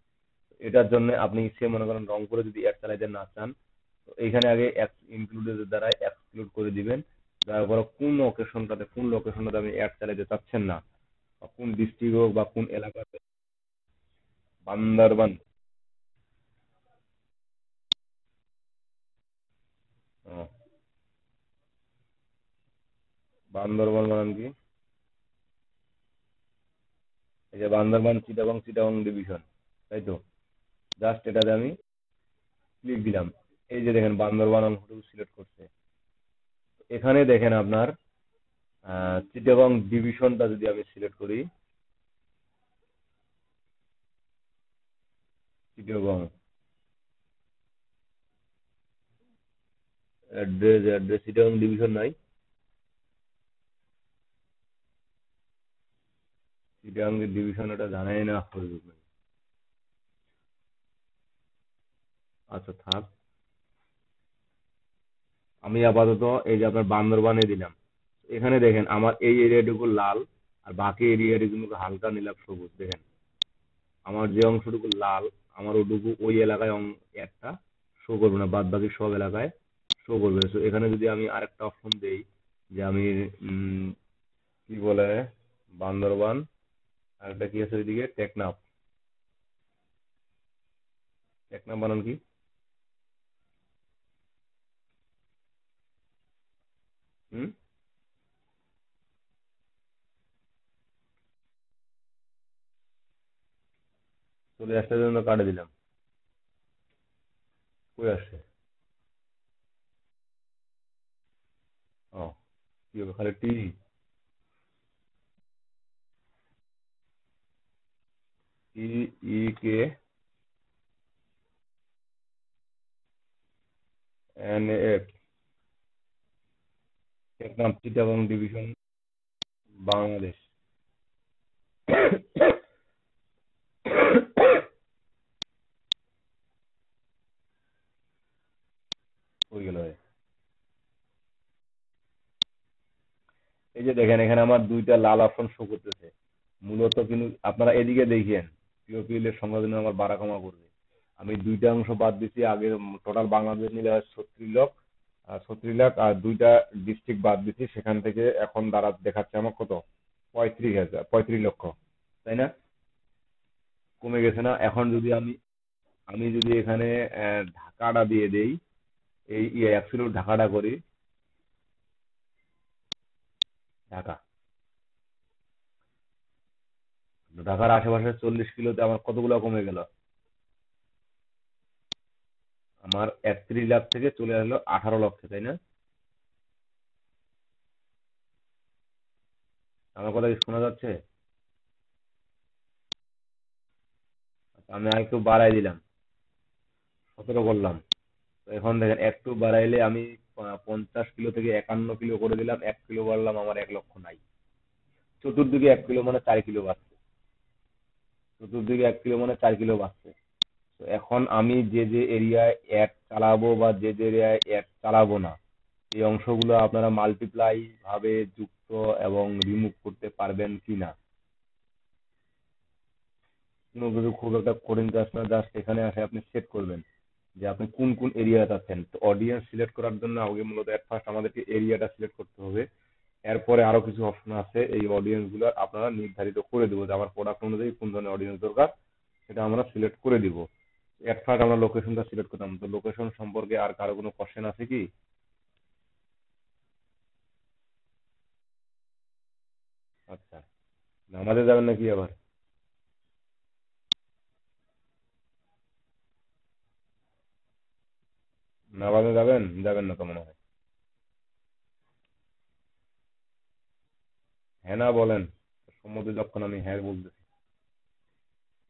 এটার জন্য আপনি সে মনে করেন রংপুরে যদি অ্যাড চালাইতে না চান, তো এইখানে আগে ইনক্লুডের দ্বারা এক্সক্লুড করে দিবেন। তারপরে কোন লোকেশনটাতে আপনি অ্যাড চালাইতে চাচ্ছেন না, বা কোন ডিস্ট্রিক্ট হোক বা কোন এলাকাতে। বান্দরবান, ও, বান্দরবান মানে কি? এই যে বান্দরবান, চিটাগং, চিটাগং ডিভিশন, তাই তো। জাস্ট এটাতে আমি ক্লিক দিলাম। এই যে দেখেন বান্দরবান অংশটুকু সিলেক্ট করছে। এখানে দেখেন আপনার চিটাগং ডিভিশনটা যদি আমি সিলেক্ট করি, চিটাগং অ্যাড্রেস চিটাগং ডিভিশন নাই, চিটাগং ডিভিশন এটা জানাই না ফেসবুক নাই। আচ্ছা থাক, আমি আপাতত এই যে আপনার বান্দরবানে দিলাম। এখানে দেখেন আমার এই এরিয়াটুকু লাল, আর বাকি এরিয়াটি কিন্তু হালকা নীলাভ সবুজ। দেখেন আমার যে অংশটুকু লাল, আমার ওটুকু ওই এলাকায় একটা শো করবে না, বাদ বাকি সব এলাকায় শো করবে। তো এখানে যদি আমি আরেকটা অপশন দেই যে আমি কি বলে, বান্দরবান, আর একটা কি আছে ওইদিকে, টেকনাফ। টেকনাফ বানান কি? হুম। চলে আসতে জন্য কাটে দিলাম। কই আসছে? ও, কি হবে খালি T? T, E, K, N, F. Teknaf Chittagong division, Bangladesh. হয়ে গেল ভাই। এই যে দেখেন এখানে আমার দুইটা লাল অপশন শো করতেছে। মূলত কিন্তু আপনারা এদিকে দেখেন, পিওপিএল এর সংখ্যা কিন্তু আমার বাড়া কমা করবে। আমি দুইটা অংশ বাদ দিচ্ছি, আগে টোটাল বাংলাদেশ মিলে হয় 36 লাখ, আর 36 লাখ, আর দুইটা ডিস্ট্রিক্ট বাদ দিচ্ছি, সেখান থেকে এখন দ্বারা দেখাচ্ছে আমার কত, 35,000, 35 লক্ষ, তাই না? কমে গেছে না? এখন যদি আমি আমি যদি এখানে ঢাকাটা দিয়ে দেই, এই অ্যাবসলিউট ঢাকাটা করি, ঢাকা, ঢাকার আশেপাশে 40 কিলোতে আমার কতগুলো কমে গেল? আমার 31 লাখ থেকে চলে আসলো 18 লক্ষে, তাই না? আমার কথা কি শোনা যাচ্ছে? আমি আর একটু বাড়াই দিলাম, 17 করলাম। তো এখন দেখেন একটু বাড়াইলে আমি 50 কিলো থেকে 51 কিলো করে দিলাম, 1 কিলো বাড়লাম, আমার 1 লক্ষ নাই। চতুর্দিকে 1 কিলো মানে 4 কিলো বাড়ছে। চতুর্দিকে 1 কিলো মানে 4 কিলো বাড়ছে। তো এখন আমি যে যে এরিয়ায় অ্যাড চালাবো বা যে যে এরিয়ায় অ্যাড চালাবো না, এই অংশগুলো আপনারা মাল্টিপ্লাই ভাবে যুক্ত এবং রিমুভ করতে পারবেন কিনা। কোনো কিছু খুব একটা কঠিন কাজ না, জাস্ট এখানে আসে আপনি সেট করবেন যে আপনি কোন কোন এরিয়া চাচ্ছেন। তো অডিয়েন্স সিলেক্ট করার জন্য আগে মূলত এট ফার্স্ট আমাদেরকে এরিয়াটা সিলেক্ট করতে হবে। এরপরে আরো কিছু অপশন আছে, এই অডিয়েন্স গুলো আপনারা নির্ধারিত করে দেবো যে আমার প্রোডাক্ট অনুযায়ী কোন ধরনের অডিয়েন্স দরকার, সেটা আমরা সিলেক্ট করে দিব। এট ফার্স্ট আমরা লোকেশনটা সিলেক্ট করতাম। তো লোকেশন সম্পর্কে আর কারো কোনো কোশ্চেন আছে কি? আচ্ছা, নামাজে যাবেন নাকি আবার? নামাজে যাবেন? যাবেন না তো মনে হয়। হ্যাঁ না বলেন, সম্মতি যখন আমি হ্যাঁ বলতেছি।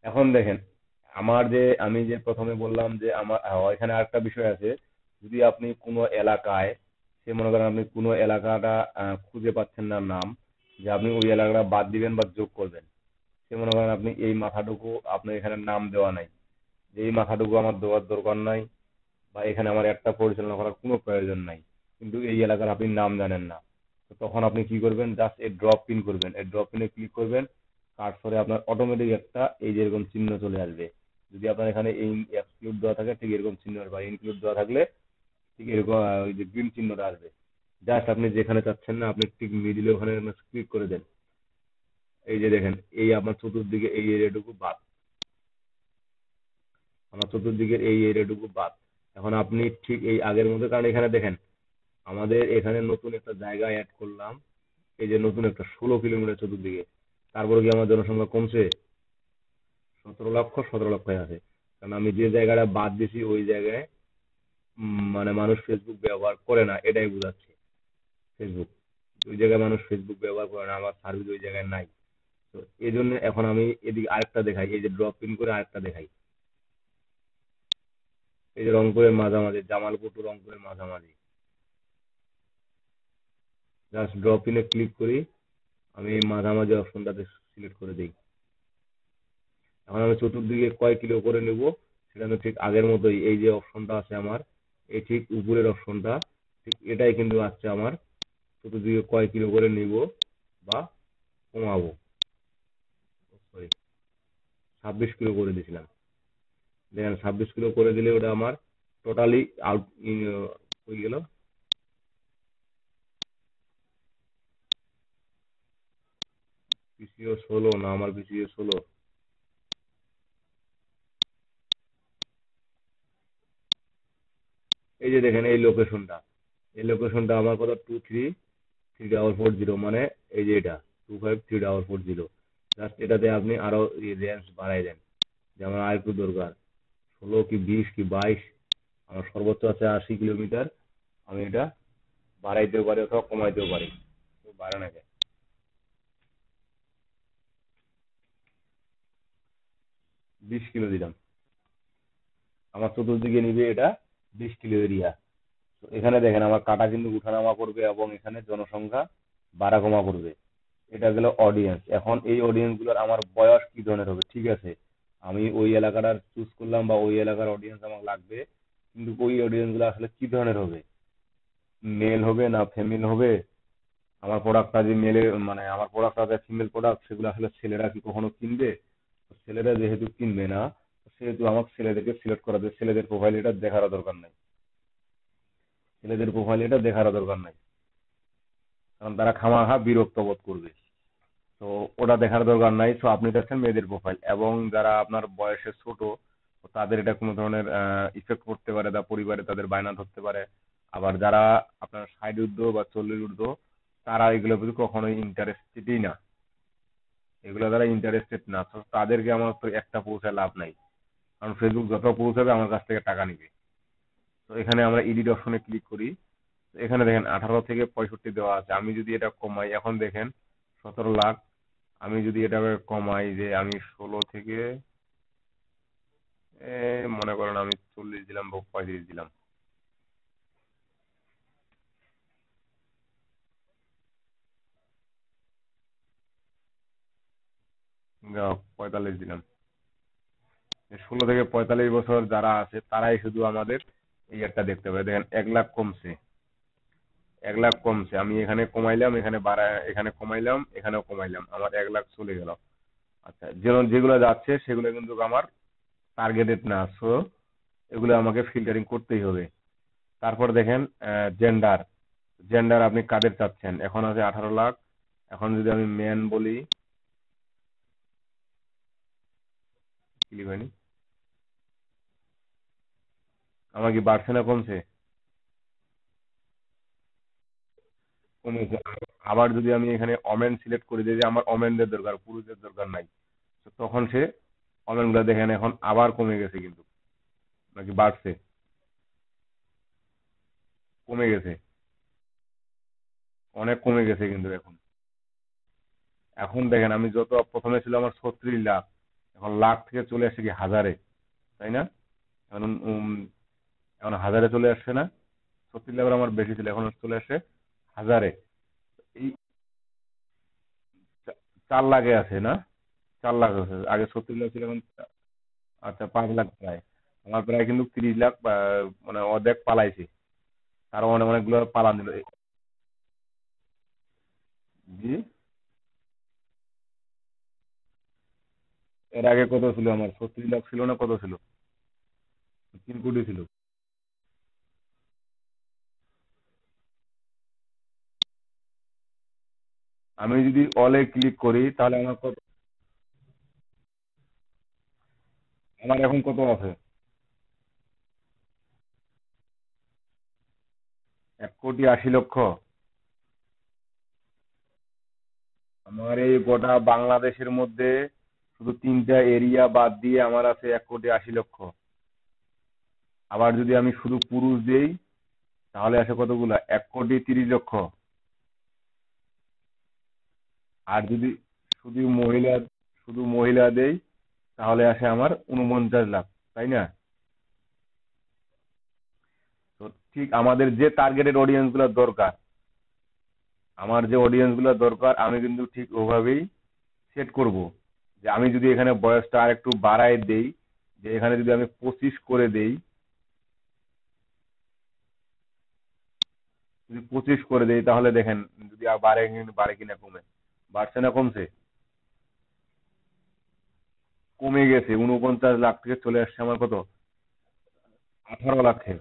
এখন দেখেন, আমার যে আমি যে প্রথমে বললাম যে আমার এখানে আরেকটা বিষয় আছে। যদি আপনি কোনো এলাকায়, সে মনে করেন আপনি কোনো এলাকাটা খুঁজে পাচ্ছেন না নাম, যে আপনি ওই এলাকাটা বাদ দিবেন বা যোগ করবেন, সে মনে করেন আপনি এই মাথাটুকু আপনার এখানে নাম দেওয়া নাই, যে এই মাথাটুকু আমার দেওয়ার দরকার নাই, বা এখানে আমার একটা পরিচালনা করার কোনো প্রয়োজন নাই, কিন্তু এই এলাকার আপনি নাম জানেন না। তো তখন আপনি কি করবেন, জাস্ট এই ড্রপ পিন করবেন, এই ড্রপ পিনে ক্লিক করবেন, কার্সরে আপনার অটোমেটিক একটা এই যে এরকম চিহ্ন চলে আসবে। যদি আপনার এখানে এই এক্সক্লুড দেওয়া থাকে ঠিক এরকম চিহ্ন, বা ইনক্লুড দেওয়া থাকলে ঠিক এরকম ওই যে গ্রিন চিহ্নটা আসবে। জাস্ট আপনি যেখানে চাচ্ছেন না আপনি ঠিক মিডিলে ওখানে ক্লিক করে দেন। এই যে দেখেন, এই আপনার চতুর্দিকে এই এরিয়াটুকু বাদ, আমার চতুর্দিকের এই এরিয়াটুকু বাদ। এখন আপনি ঠিক এই আগের মতো, কারণ এখানে দেখেন আমাদের এখানে নতুন একটা জায়গা অ্যাড করলাম, এই যে নতুন একটা 16 কিলোমিটার চতুর্দিকে। তারপরে কি আমার জনসংখ্যা কমছে? 17 লক্ষ, 17 লক্ষ আছে। কারণ আমি যে জায়গাটা বাদ দিছি ওই জায়গায় মানে মানুষ ফেসবুক ব্যবহার করে না, এটাই বোঝাচ্ছে। ফেসবুক, ওই জায়গায় মানুষ ফেসবুক ব্যবহার করে না, আমার সার্ভিস ওই জায়গায় নাই। তো এই জন্য এখন আমি এদিকে আরেকটা দেখাই, এই যে ড্রপ পিন করে আরেকটা দেখাই। এই যে রংপুরের মাঝামাঝি, জামালপুর টু রংপুরের মাঝামাঝি, জাস্ট ড্রপ পিনে ক্লিক করি, আমি এই মাঝামাঝি অপশনটাতে সিলেক্ট করে দিই। এখন আমি চতুর্দিকে কয় কিলো করে নেব, সেটা আমি ঠিক আগের মতোই, এই যে অপশনটা আছে আমার, এই ঠিক উপরের অপশনটা, ঠিক এটাই কিন্তু আসছে আমার। চতুর্দিকে কয় কিলো করে নিব বা কমাবো, সরি, 26 কিলো করে দিয়েছিলাম। দেখেন 26 কিলো করে দিলে ওটা আমার টোটালি আউট হয়ে গেল। পিসিও 16 না আমার পিসিও 16? এই যে দেখেন এই লোকেশনটা আমার কত, 233440, মানে এই যে এটা 253440। জাস্ট এটাতে আপনি আরো রেঞ্জ বাড়াই দেন, যে আমার আর একটু দরকার 16 কি 20 কি 22, আমার সর্বোচ্চ আছে 80 কিলোমিটার, আমি এটা বাড়াইতেও পারি অথবা কমাইতেও পারি। তো বাড়ে না কেন? 20 কিলো দিলাম, আমার চতুর্দিকে নিবে এটা 20 কিলো এরিয়া। তো এখানে দেখেন আমার কাটা কিন্তু উঠানামা করবে এবং এখানে জনসংখ্যা বাড়া কমা করবে। এটা গেল অডিয়েন্স। এখন এই অডিয়েন্স গুলোর আমার বয়স কি ধরনের হবে, ঠিক আছে, আমি ওই এলাকাটার চুজ করলাম বা ওই এলাকার অডিয়েন্স আমার লাগবে, কিন্তু ওই অডিয়েন্স গুলো আসলে কি ধরনের হবে, মেল হবে না ফিমেল হবে, আমার প্রোডাক্টটা যে মেলে, মানে আমার প্রোডাক্টটা যে ফিমেল প্রোডাক্ট, সেগুলো আসলে ছেলেরা কি কখনো কিনবে? তো ছেলেরা যেহেতু কিনবে না, সেহেতু আমাকে ছেলেদেরকে সিলেক্ট করা যায়, ছেলেদের প্রোফাইল এটা দেখার দরকার নাই, ছেলেদের প্রোফাইল এটা দেখার দরকার নাই, কারণ তারা খামাখা বিরক্ত বোধ করবে। তো ওটা দেখার দরকার নাই। তো আপনি দেখছেন মেয়েদের প্রোফাইল, এবং যারা আপনার বয়সে ছোট, তো তাদের এটা কোনো ধরনের ইফেক্ট করতে পারে, বা পরিবারে তাদের বায়না ধরতে পারে। আবার যারা আপনার 60 ঊর্ধ্ব বা 40 ঊর্ধ্ব, তারা এগুলোর প্রতি কখনোই ইন্টারেস্টেডই না, এগুলো দ্বারা ইন্টারেস্টেড না। তো তাদেরকে আমার তো একটা পৌঁছায় লাভ নাই, কারণ ফেসবুক যত পৌঁছাবে আমার কাছ থেকে টাকা নিবে। তো এখানে আমরা এডিট অপশনে ক্লিক করি। তো এখানে দেখেন 18 থেকে 65 দেওয়া আছে, আমি যদি এটা কমাই, এখন দেখেন 17 লাখ, আমি যদি এটাকে কমাই, যে আমি 16 থেকে মনে করেন আমি 40 দিলাম বা 35 দিলাম, 45 দিলাম, 16 থেকে 45 বছর যারা আছে তারাই শুধু আমাদের এই একটা দেখতে পাবে। দেখেন 1 লাখ কমছে, 1 লাখ কমছে, আমি এখানে কমাইলাম, এখানে বাড়া, এখানে কমাইলাম, এখানেও কমাইলাম, আমার 1 লাখ চলে গেল। আচ্ছা, যেমন যেগুলো যাচ্ছে সেগুলো কিন্তু আমার টার্গেটেড না, সো এগুলো আমাকে ফিল্টারিং করতেই হবে। তারপর দেখেন জেন্ডার, জেন্ডার আপনি কাদের চাচ্ছেন, এখন আছে 18 লাখ। এখন যদি আমি মেন বলি, ক্লিক হয়নি, আমার কি বাড়ছে না কমছে? কমেছে। আবার যদি আমি এখানে ওমেন সিলেক্ট করে দিই, যে আমার ওমেনদের দরকার, পুরুষদের দরকার নাই, তো তখন সে ওমেন গুলা দেখেন এখন আবার কমে গেছে কিন্তু, নাকি বাড়ছে? কমে গেছে, অনেক কমে গেছে কিন্তু এখন। এখন দেখেন আমি যত প্রথমে ছিল আমার 36 লাখ, এখন লাখ থেকে চলে আসছে কি হাজারে, তাই না? এখন এখন হাজারে চলে আসছে না? 36 লাখ আমার বেশি ছিল, এখন চলে আসছে হাজারে। এই 4 লাখে আছে না? 4 লাখ আছে, আগে 36 লাখ ছিল, এখন আচ্ছা 5 লাখ প্রায়। আমার প্রায় কিন্তু 30 লাখ মানে অর্ধেক পালাইছে, তার মানে অনেকগুলো পালান দিল। জি, এর আগে কত ছিল আমার, 36 লাখ ছিল না, কত ছিল? 3 কোটি ছিল। আমি যদি অলে ক্লিক করি তাহলে আমার কত, আমার এখন কত আছে? 1,80,00,000। আমার এই গোটা বাংলাদেশের মধ্যে শুধু 3টা এরিয়া বাদ দিয়ে আমার আছে 1,80,00,000। আবার যদি আমি শুধু পুরুষ দেই তাহলে আসে কতগুলা, 1,30,00,000। আর যদি শুধু মহিলা শুধু মহিলা দেই তাহলে আসে আমার 49 লাখ, তাই না? তো ঠিক আমাদের যে টার্গেটেড অডিয়েন্স গুলো দরকার, আমার যে অডিয়েন্স গুলো দরকার, আমি কিন্তু ঠিক ওভাবেই সেট করব। যে আমি যদি এখানে বয়সটা আর একটু বাড়ায় দেই, যে এখানে যদি আমি 25 করে দেই, যদি 25 করে দেই তাহলে দেখেন যদি আর বাড়ে কিনা কমে, বাড়ছে না কমছে? কমে গেছে, 49 লাখ থেকে চলে আসছে আমার কত, 18 লাখে।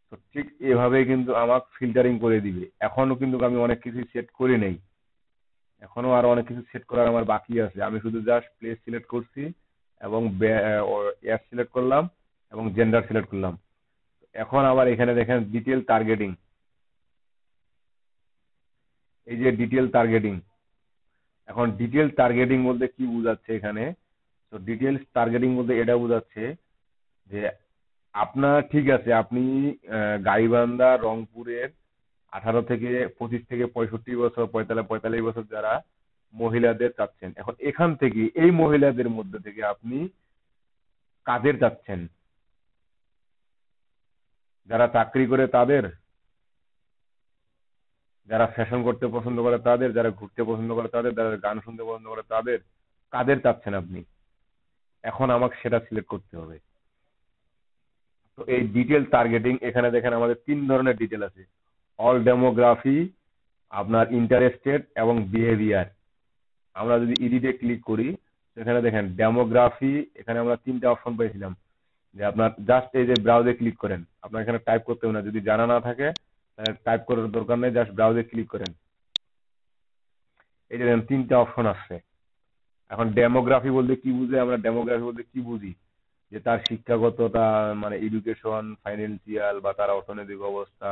তো ঠিক এভাবে কিন্তু আমাকে ফিল্টারিং করে দিবে। এখনো কিন্তু আমি অনেক কিছু সেট করি নাই, এখনো আরো অনেক কিছু সেট করার আমার বাকি আছে। আমি শুধু জাস্ট প্লেস সিলেক্ট করছি এবং অ্যাপ সিলেক্ট করলাম এবং জেন্ডার সিলেক্ট করলাম। এখন আবার এখানে দেখেন ডিটেল টার্গেটিং। এই যে ডিটেল টার্গেটিং, এখন ডিটেল টার্গেটিং বলতে কি বোঝাচ্ছে এখানে? তো ডিটেলস টার্গেটিং বলতে এটা বোঝাচ্ছে যে আপনার ঠিক আছে, আপনি গাইবান্ধা রংপুরের 18 থেকে 25 থেকে 65 বছর, 45 বছর যারা মহিলাদের চাচ্ছেন, এখন এখান থেকে এই মহিলাদের মধ্যে থেকে আপনি কাদের চাচ্ছেন? যারা চাকরি করে তাদের, যারা ফ্যাশন করতে পছন্দ করে তাদের, যারা ঘুরতে পছন্দ করে তাদের, যারা গান শুনতে পছন্দ করে তাদের, কাদের চাচ্ছেন আপনি? এখন আমাকে সেটা সিলেক্ট করতে হবে। তো এই ডিটেল টার্গেটিং, এখানে দেখেন আমাদের 3 ধরনের ডিটেল আছে: অল ডেমোগ্রাফি, আপনার ইন্টারেস্টেড এবং বিহেভিয়ার। আমরা যদি এডিটে ক্লিক করি, সেখানে দেখেন ডেমোগ্রাফি, এখানে আমরা 3টা অপশন পেয়েছিলাম। যে আপনার জাস্ট এই যে ব্রাউজে ক্লিক করেন, আপনার এখানে টাইপ করতে হবে না, যদি জানা না থাকে তাহলে টাইপ করার দরকার নেই, জাস্ট ব্রাউজে ক্লিক করেন। এই যে দেখেন 3টা অপশন আসছে। এখন ডেমোগ্রাফি বলতে কি বুঝে, আমরা ডেমোগ্রাফি বলতে কি বুঝি? যে তার শিক্ষাগততা, মানে এডুকেশন, ফাইন্যান্সিয়াল বা তার অর্থনৈতিক অবস্থা,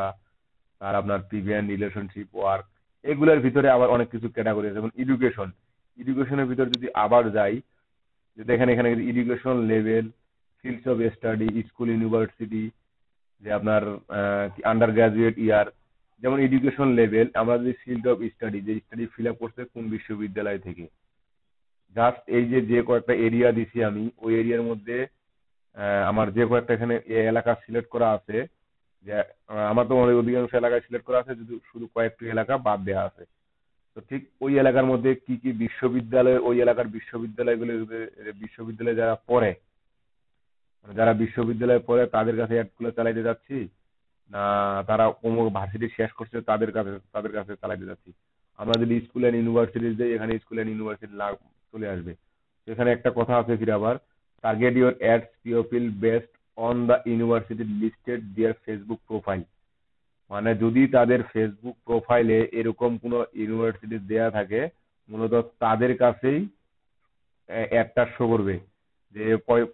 আর আপনার প্রিভিয়াস রিলেশনশিপ, ওয়ার্ক, এগুলোর ভিতরে আবার অনেক কিছু ক্যাটাগরি আছে। যেমন এডুকেশন, এডুকেশনের ভিতরে যদি আবার যাই, যে দেখেন এখানে education level, fields of study, school, university, যে আপনার আন্ডার গ্রাজুয়েট ইয়ার। যেমন এডুকেশন লেভেল, আমরা যদি ফিল্ড অফ স্টাডি, যে স্টাডি ফিল আপ করছে কোন বিশ্ববিদ্যালয় থেকে, জাস্ট এই যে যে কয়েকটা এরিয়া দিছি আমি, ওই এরিয়ার মধ্যে আমার যে কয়েকটা এখানে এলাকা সিলেক্ট করা আছে, যে আমার তো অধিকাংশ এলাকায় সিলেক্ট করা আছে, শুধু শুধু কয়েকটি এলাকা বাদ দেওয়া আছে। তো ঠিক ওই এলাকার মধ্যে কি কি বিশ্ববিদ্যালয়, ওই এলাকার বিশ্ববিদ্যালয়গুলো, বিশ্ববিদ্যালয়ে যারা পড়ে, মানে যারা বিশ্ববিদ্যালয়ে পড়ে তাদের কাছে অ্যাডগুলো চালাইতে যাচ্ছি, না তারা অমুক ভার্সিটি শেষ করছে তাদের কাছে চালাইতে যাচ্ছি। আমরা যদি স্কুল অ্যান্ড ইউনিভার্সিটি যাই, এখানে স্কুল অ্যান্ড ইউনিভার্সিটি চলে আসবে। তো এখানে একটা কথা আছে ফির আবার, target your ads people based on the university listed their Facebook profile. মানে যদি তাদের ফেসবুক প্রোফাইলে এরকম কোনো ইউনিভার্সিটি দেয়া থাকে, মূলত তাদের কাছেই অ্যাডটা শো করবে, যে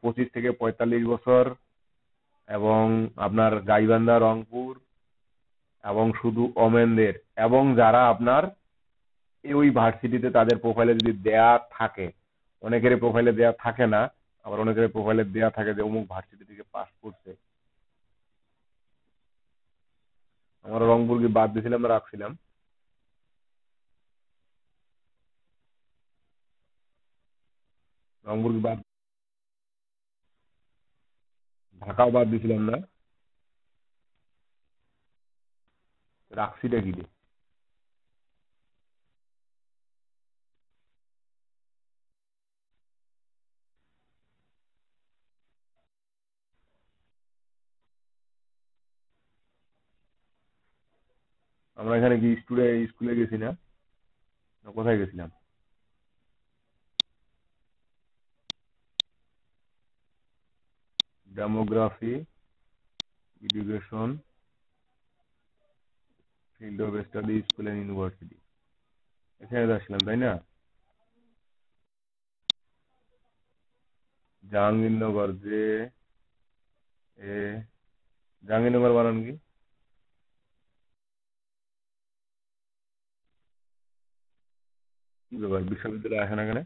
25 থেকে 45 বছর, এবং আপনার গাইবান্ধা রংপুর, এবং শুধু ওমেনদের, এবং যারা আপনার ওই ভার্সিটিতে তাদের প্রোফাইলে যদি দেয়া থাকে। অনেকের প্রোফাইলে দেয়া থাকে না, আবার অনেকের প্রোফাইলে দেয়া থাকে যে অমুক ভার্সিটি থেকে পাস করছে। আমরা রংপুর কি বাদ দিয়েছিলাম না রাখছিলাম? রংপুর কি বাদ, ঢাকাও বাদ দিয়েছিলাম না? রাখছিটা কি রে? আমরা এখানে কি স্কুলে গেছি না? না কোথায় গেছিলাম? Demography, education, field of study, school and university, এখানে আসলাম তাই না? জাহাঙ্গীরনগর, যে এ জাহাঙ্গীরনগর বানান কি? কি ব্যাপার, বিশ্ববিদ্যালয় আসে না এখানে?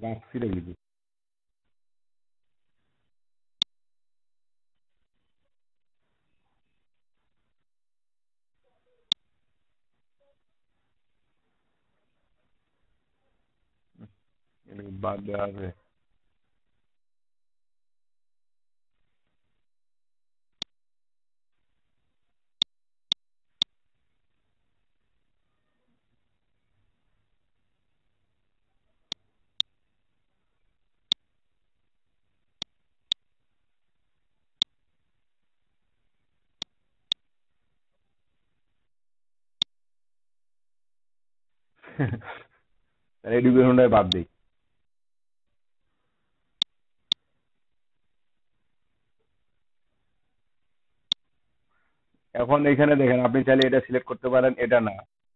রাখছি নাকি? বাদ দেওয়া আছে। তাহলে এডুকেশনটাই বাদ দিই। এখন এখানে দেখেন, আপনি চাইলে এটা সিলেক্ট করতে পারেন, এটা না।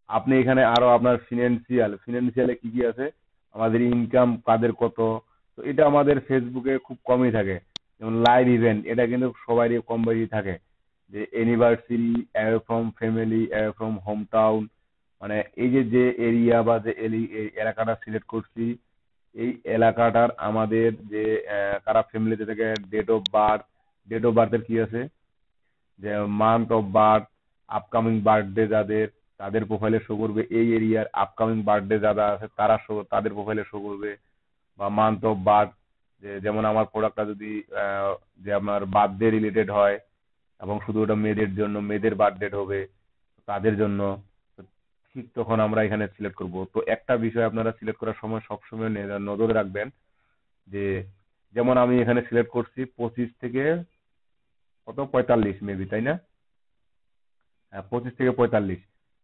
আপনি এখানে আরো আপনার ফিনান্সিয়ালে কি কি আছে, আমাদের ইনকাম কাদের কত, তো এটা আমাদের ফেসবুকে খুব কমই থাকে। যেমন লাইভ ইভেন্ট, এটা কিন্তু সবারই কম বেশি থাকে, যে anniversary, away from family, away from home town, মানে এই যে যে এরিয়া বা যে এই এলাকাটা সিলেক্ট করছি, এই এলাকাটার আমাদের যে কারা ফ্যামিলিতে থেকে ডেট অফ বার্থের কি আছে, যে month of birth, upcoming birthday যাদের, তাদের প্রোফাইলে শো করবে। এই এরিয়ার আপকামিং বার্থডে যারা আছে তারা শো, তাদের প্রোফাইলে শো করবে। বা মান্থ অফ বার্থ, যে যেমন আমার প্রোডাক্টটা যদি যে আমার বার্থডে রিলেটেড হয়, এবং শুধু ওটা মেয়েদের জন্য, মেয়েদের বার্থডে হবে তাদের জন্য, তো ঠিক তখন আমরা এখানে সিলেক্ট করব। তো একটা বিষয় আপনারা সিলেক্ট করার সময় সবসময় নজরে রাখবেন, যে যেমন আমি এখানে সিলেক্ট করছি 25 থেকে কত 45 মেবি, তাই না? হ্যাঁ, 25 থেকে 45।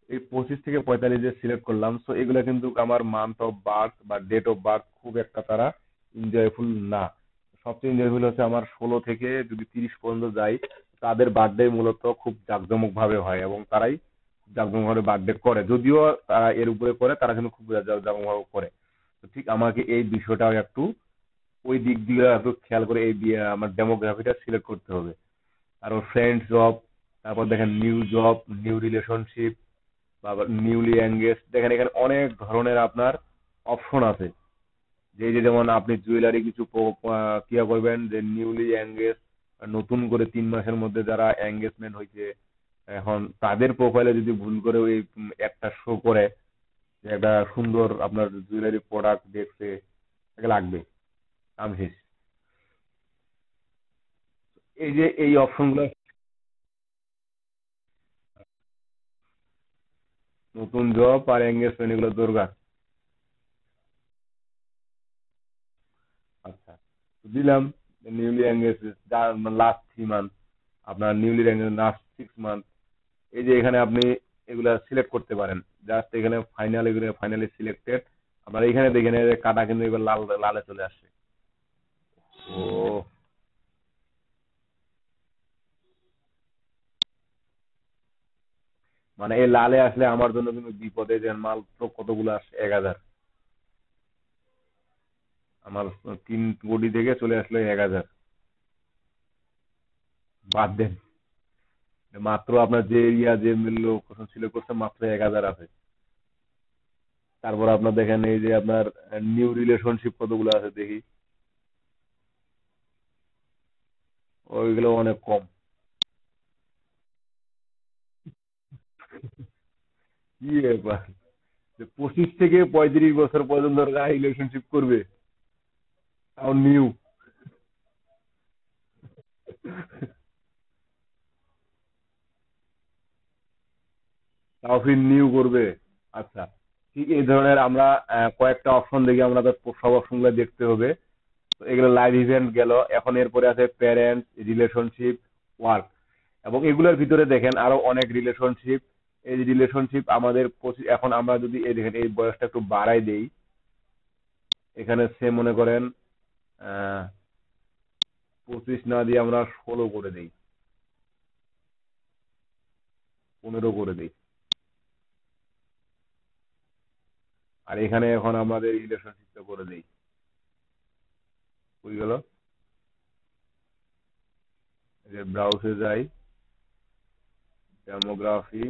এই 25 থেকে 45 যে সিলেক্ট করলাম, তো এগুলা কিন্তু আমার মান্থ অফ বার্থ বা ডেট অফ বার্থ খুব একটা তারা এনজয়ফুল না। সবচেয়ে এনজয়ফুল হচ্ছে আমার 16 থেকে যদি 30 পর্যন্ত যাই, তাদের বার্থডে মূলত খুব জাঁকজমক ভাবে হয়, এবং তারাই জাঁকজমক ভাবে বার্থডে করে। যদিও তারা এর উপরে করে, তারা কিন্তু খুব জাঁকজমক ভাবে করে। তো ঠিক আমাকে এই বিষয়টাও একটু, ওই দিক দিয়ে একটু খেয়াল করে এই দিয়ে আমার ডেমোগ্রাফিটা সিলেক্ট করতে হবে। আর ফ্রেন্ডস জব, তারপর দেখেন নিউ জব, নিউ রিলেশনশিপ, বা নিউলি এঙ্গেজ, দেখেন এখানে অনেক ধরনের আপনার অপশন আছে। যে যে যেমন আপনি জুয়েলারি কিছু কিয়া করবেন, যে নিউলি এঙ্গেজ, নতুন করে 3 মাসের মধ্যে যারা এঙ্গেজমেন্ট হয়েছে, এখন তাদের প্রোফাইলে যদি ভুল করে ওই একটা শো করে যে একটা সুন্দর আপনার জুয়েলারি প্রোডাক্ট দেখছে, তাকে লাগবে, কাম শেষ। এই যে এই অপশনগুলো, নতুন জব আর এঙ্গেজমেন্ট, এগুলো দরকার। আচ্ছা, তো দিলাম নিউলি এঙ্গেজ, লাস্ট 3 মান্থ, আপনার নিউলি এঙ্গেজ লাস্ট 6 মান্থ। এই যে এখানে আপনি এগুলা সিলেক্ট করতে পারেন। জাস্ট এখানে ফাইনাল, এগুলো ফাইনালি সিলেক্টেড। আপনার এখানে দেখেন এই যে কাটা কিন্তু এবার লাল লালে চলে আসছে। ও, মানে এই লালে আসলে আমার জন্য কিন্তু বিপদে, যে মাত্র কতগুলো আসছে, 1000। আমার 3 কোটি থেকে চলে আসলো 1000। বাদ দেন, মাত্র আপনার যে এরিয়া যে লোকেশন সিলেক্ট করছে মাত্র 1000 আছে। তারপর আপনার দেখেন এই যে আপনার নিউ রিলেশনশিপ কতগুলো আছে দেখি, ওইগুলো অনেক কম। কি ব্যাপার, যে 25 থেকে 35 বছর পর্যন্ত রিলেশনশিপ করবে, তাও নিউ। তাও ফির নিউ করবে। আচ্ছা, ঠিক এই ধরনের আমরা কয়েকটা অপশন দেখি, আমরা তো সব অপশনগুলো দেখতে হবে। তো এগুলো লাইভ ইভেন্ট গেল, এখন এরপরে আছে প্যারেন্টস, রিলেশনশিপ, ওয়ার্ক। এবং এগুলোর ভিতরে দেখেন আরো অনেক রিলেশনশিপ। এই রিলেশনশিপ আমাদের এখন আমরা যদি এই দেখেন এই বয়সটা একটু বাড়াই দেই, এখানে সে মনে করেন আহ 25 না দিয়ে আমরা 16 করে দেই, 15 করে দেই। আর এখানে এখন আমাদের রিলেশনশিপটা করে দেই, বুঝ গেল? এই যে ব্রাউজে যাই, ডেমোগ্রাফি,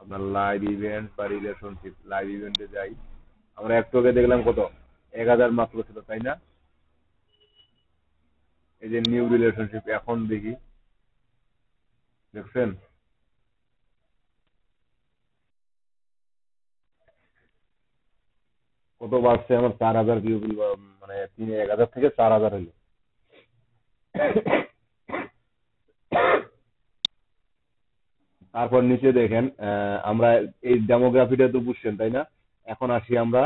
আপনার লাইভ ইভেন্ট বা রিলেশনশিপ, লাইভ ইভেন্টে যাই। আমরা একটু আগে দেখলাম কত, 1000 মাত্র ছিল, তাই না? এই যে নিউ রিলেশনশিপ, এখন দেখি, দেখছেন কত বাড়ছে আমার? 4000 পিউপিল, মানে 1000 থেকে 4000 হইলো। তারপর নিচে দেখেন আমরা এই ডেমোগ্রাফিটা তো বুঝছেন, তাই না? এখন আসি আমরা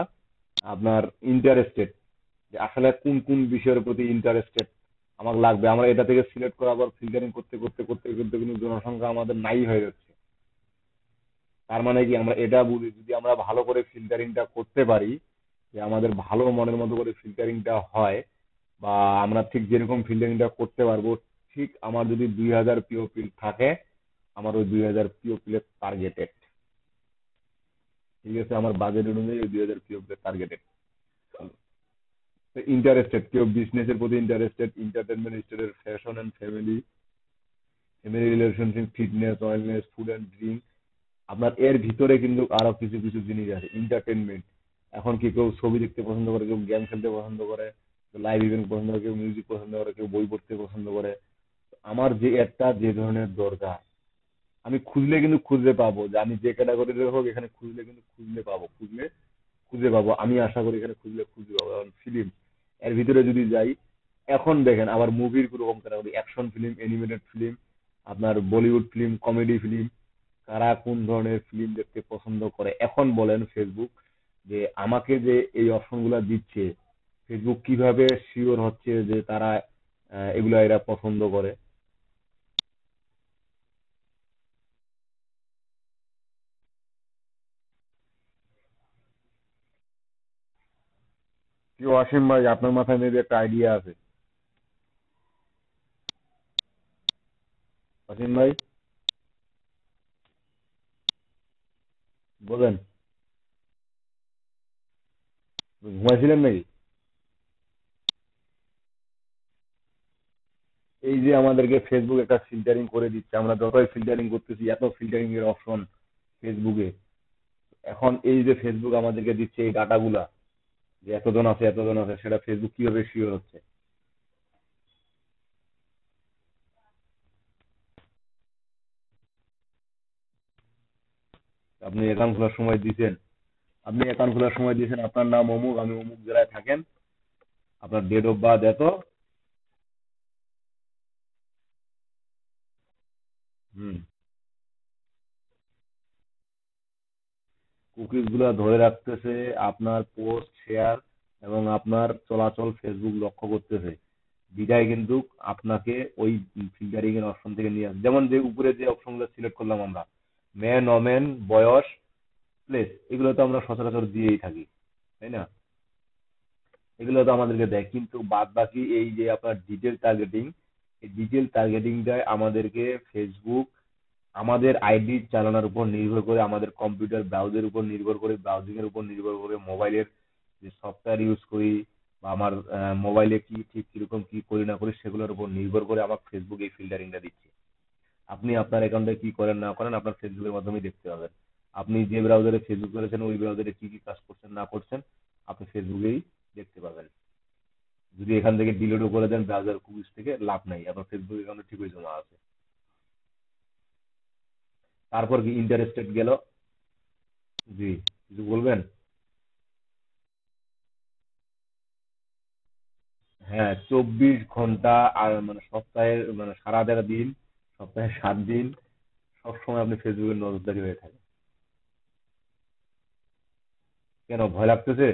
আপনার ইন্টারেস্টেড, যে আসলে কোন কোন বিষয়ের প্রতি ইন্টারেস্টেড আমার লাগবে। আমরা এটা থেকে সিলেক্ট করে আবার ফিল্টারিং করতে করতে করতে করতে কিন্তু জনসংখ্যা আমাদের নাই হয়ে যাচ্ছে। তার মানে কি, আমরা এটা বুঝি, যদি আমরা ভালো করে ফিল্টারিংটা করতে পারি, যে আমাদের ভালো মনের মতো করে ফিল্টারিংটা হয়, বা আমরা ঠিক যেরকম ফিল্টারিংটা করতে পারবো, ঠিক আমার যদি 2000 পিওপিল থাকে, আমার ওই 2000 প্রিয় প্লেস টার্গেটেড। ঠিক আছে, আমার বাজেট অনুযায়ী ওই 2000 প্রিয় প্লেস টার্গেটেড। ইন্টারেস্টেড, কেউ বিজনেসের প্রতি ইন্টারেস্টেড, এন্টারটেনমেন্ট স্টোরের fashion and family, family relationship, fitness, wellness, food and drink. আপনার এর ভিতরে কিন্তু আরো কিছু কিছু জিনিস আছে। এন্টারটেনমেন্ট, এখন কি কেউ ছবি দেখতে পছন্দ করে, কেউ গেম খেলতে পছন্দ করে, কেউ লাইভ ইভেন্ট পছন্দ করে, কেউ মিউজিক পছন্দ করে, কেউ বই পড়তে পছন্দ করে। আমার যে একটা যে ধরনের দরকার, আমি খুঁজলে কিন্তু খুঁজে পাবো, যে আমি যে ক্যাটাগরির হোক এখানে খুঁজলে কিন্তু খুঁজলে পাবো, খুঁজে পাবো, আমি আশা করি এখানে খুঁজলে খুঁজে পাবো। কারণ ফিল্ম, এর ভিতরে যদি যাই, এখন দেখেন আবার মুভির কিরকম category, action film, animated film, আপনার বলিউড ফিল্ম, কমেডি ফিল্ম, কারা কোন ধরনের ফিল্ম দেখতে পছন্দ করে। এখন বলেন ফেসবুক যে আমাকে যে এই অপশন গুলা দিচ্ছে, ফেসবুক কিভাবে শিওর হচ্ছে যে তারা এগুলা এরা পছন্দ করে? কি অসীম ভাই, আপনার মাথায় মেবি একটা আইডিয়া আছে। অসীম ভাই, বলেন। ঘুমাইছিলেন নাকি? এই যে আমাদেরকে ফেসবুক একটা ফিল্টারিং করে দিচ্ছে, আমরা যতই ফিল্টারিং করতেছি এত ফিল্টারিং এর অপশন ফেসবুকে। এখন এই যে ফেসবুক আমাদেরকে দিচ্ছে এই ডাটাগুলা, যে এতজন আছে এতজন আছে, সেটা ফেসবুক কিভাবে শিওর হচ্ছে? আপনি অ্যাকাউন্ট খোলার সময় দিয়েছেন, আপনার নাম অমুক, আমি অমুক জেলায় থাকেন, আপনার ডেট অফ বার্থ এত। হুম। কুকিজ গুলা ধরে রাখতেছে, আপনার পোস্ট শেয়ার এবং আপনার চলাচল ফেসবুক লক্ষ্য করতেছে, বিদায় কিন্তু আপনাকে ওই ফিল্টারিং এর অপশন থেকে নিয়ে আসে। যেমন যে উপরে যে অপশন গুলো সিলেক্ট করলাম আমরা, ম্যান, ওমেন, বয়স, প্লেস, এগুলো তো আমরা সচরাচর দিয়েই থাকি, তাই না? এগুলো তো আমাদেরকে দেয়, কিন্তু বাদ বাকি এই যে আপনার ডিটেল টার্গেটিং, এই ডিটেল টার্গেটিংটায় আমাদেরকে ফেসবুক আমাদের আইডি চালানোর উপর নির্ভর করে, আমাদের কম্পিউটার ব্রাউজের উপর নির্ভর করে, ব্রাউজিং এর উপর নির্ভর করে, মোবাইলের যে সফটওয়্যার ইউজ করি, বা আমার মোবাইলে কি ঠিক কিরকম কি করি না করি, সেগুলোর উপর নির্ভর করে আমার ফেসবুক এই ফিল্টারিংটা দিচ্ছে। আপনি আপনার অ্যাকাউন্টে কি করেন না করেন আপনার ফেসবুকের মাধ্যমে দেখতে পাবেন। আপনি যে ব্রাউজারে ফেসবুক করেছেন ওই ব্রাউজারে কি কি কাজ করছেন না করছেন আপনি ফেসবুকেই দেখতে পাবেন। যদি এখান থেকে ডিলিটও করে দেন ব্রাউজার কুকিজ থেকে, লাভ নাই, আপনার ফেসবুক অ্যাকাউন্টে ঠিকই জমা আছে। তারপর কি ইন্টারেস্টেড গেল? জি, কিছু বলবেন? হ্যাঁ, 24 ঘন্টা, আর মানে সপ্তাহের মানে সারা তেরো দিন, সপ্তাহে 7 দিন, সবসময় আপনি ফেসবুকের নজরদারি হয়ে থাকে। কেন, ভয় লাগতেছে?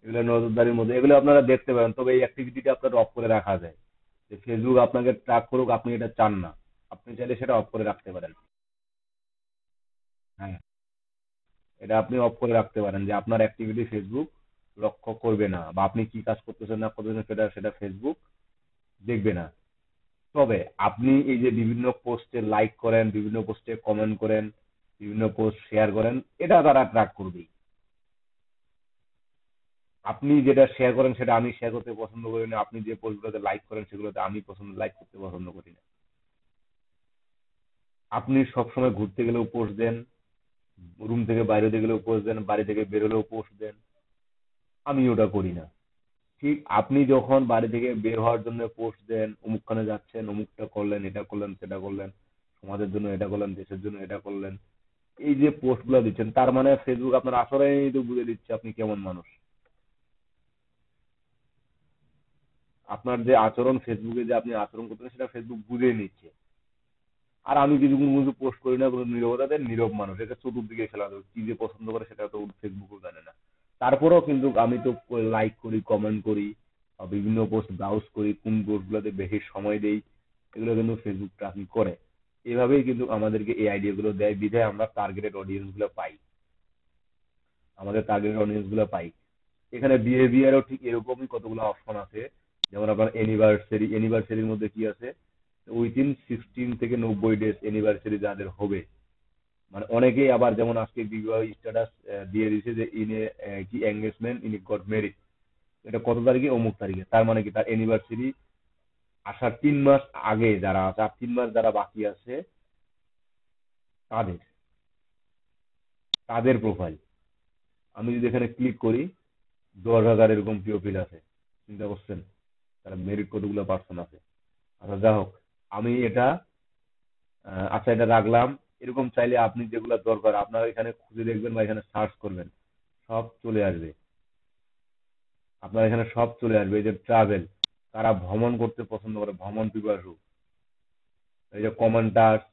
এগুলো নজরদারির মধ্যে, এগুলো আপনারা দেখতে পারেন, তবে এই অ্যাক্টিভিটিটা আপনার অফ করে রাখা যায়। যে ফেসবুক আপনাকে ট্র্যাক করুক, আপনি এটা চান না, আপনি চাইলে সেটা অফ করে রাখতে পারেন। হ্যাঁ, এটা আপনি অফ করে রাখতে পারেন যে আপনার অ্যাক্টিভিটি ফেসবুক লক্ষ্য করবে না, বা আপনি কি কাজ করতেছেন না করতেছেন সেটা সেটা ফেসবুক দেখবে না। তবে আপনি এই যে বিভিন্ন পোস্টে লাইক করেন, বিভিন্ন পোস্টে কমেন্ট করেন, বিভিন্ন পোস্ট শেয়ার করেন, এটা তারা ট্র্যাক করবেই। আপনি যেটা শেয়ার করেন সেটা আমি শেয়ার করতে পছন্দ করি না, আপনি যে পোস্টগুলোতে লাইক করেন সেগুলোতে আমি লাইক করতে পছন্দ করি না। আপনি সবসময় ঘুরতে গেলেও পোস্ট দেন, রুম থেকে বাইরে হতে গেলেও পোস্ট দেন, বাড়ি থেকে বেরোলেও পোস্ট দেন, আমি ওটা করি না। ঠিক আপনি যখন বাড়ি থেকে বের হওয়ার জন্য পোস্ট দেন, অমুকখানে যাচ্ছেন, অমুকটা করলেন, এটা করলেন, সেটা করলেন, সমাজের জন্য এটা করলেন, দেশের জন্য এটা করলেন, এই যে পোস্ট গুলো দিচ্ছেন, তার মানে ফেসবুক আপনার আসলেই তো বুঝে দিচ্ছে আপনি কেমন মানুষ। আপনার যে আচরণ, ফেসবুকে যে আপনি আচরণ করতেছেন সেটা ফেসবুক বুঝে নিচ্ছে। আর আমি কিছু কোনো কিছু পোস্ট করি না, কোনো নীরবতা দেন, নীরব মানুষ, এটা চতুর্দিকে খেলা দেবে, কি যে পছন্দ করে সেটা তো ফেসবুকও জানে না। তারপরেও কিন্তু আমি তো লাইক করি, কমেন্ট করি, বা বিভিন্ন পোস্ট ব্রাউজ করি, কোন পোস্ট গুলোতে বেশি সময় দেই, এগুলো কিন্তু ফেসবুক ট্র্যাকিং করে। এভাবেই কিন্তু আমাদেরকে এই আইডিয়া গুলো দেয়, বিধায় আমরা টার্গেটেড অডিয়েন্স গুলো পাই, আমাদের টার্গেটেড অডিয়েন্স গুলো পাই। এখানে বিহেভিয়ারও ঠিক এরকমই কতগুলো অপশন আছে। যেমন আপনার এনিভার্সারির মধ্যে কি আছে, উইথিন 16 থেকে 90 ডেজ এনিভার্সারি যাদের হবে, মানে অনেকেই আবার যেমন আজকে বিবাহ স্ট্যাটাস দিয়ে দিছে যে ইনে কি এঙ্গেজমেন্ট ইনি গট মেরিড, এটা কত তারিখে, অমুক তারিখে, তার মানে কি তার এনিভার্সারি আসার 3 মাস আগে যারা আছে আর 3 মাস যারা বাকি আছে তাদের তাদের প্রোফাইল আমি যদি এখানে ক্লিক করি, 10,000 এরকম পিওপিল আছে। চিন্তা করছেন তারা মেরিট কতগুলো পার্সন আছে। আচ্ছা যা হোক, আমি এটা আচ্ছা এটা রাখলাম। এরকম চাইলে আপনি যেগুলো দরকার আপনারা এখানে খুঁজে দেখবেন বা এখানে সার্চ করবেন, সব চলে আসবে। আপনার এখানে সব চলে আসবে। এই যে ট্রাভেল, তারা ভ্রমণ করতে পছন্দ করে, ভ্রমণ পিপাসু। এই যে কমেন্টার্স,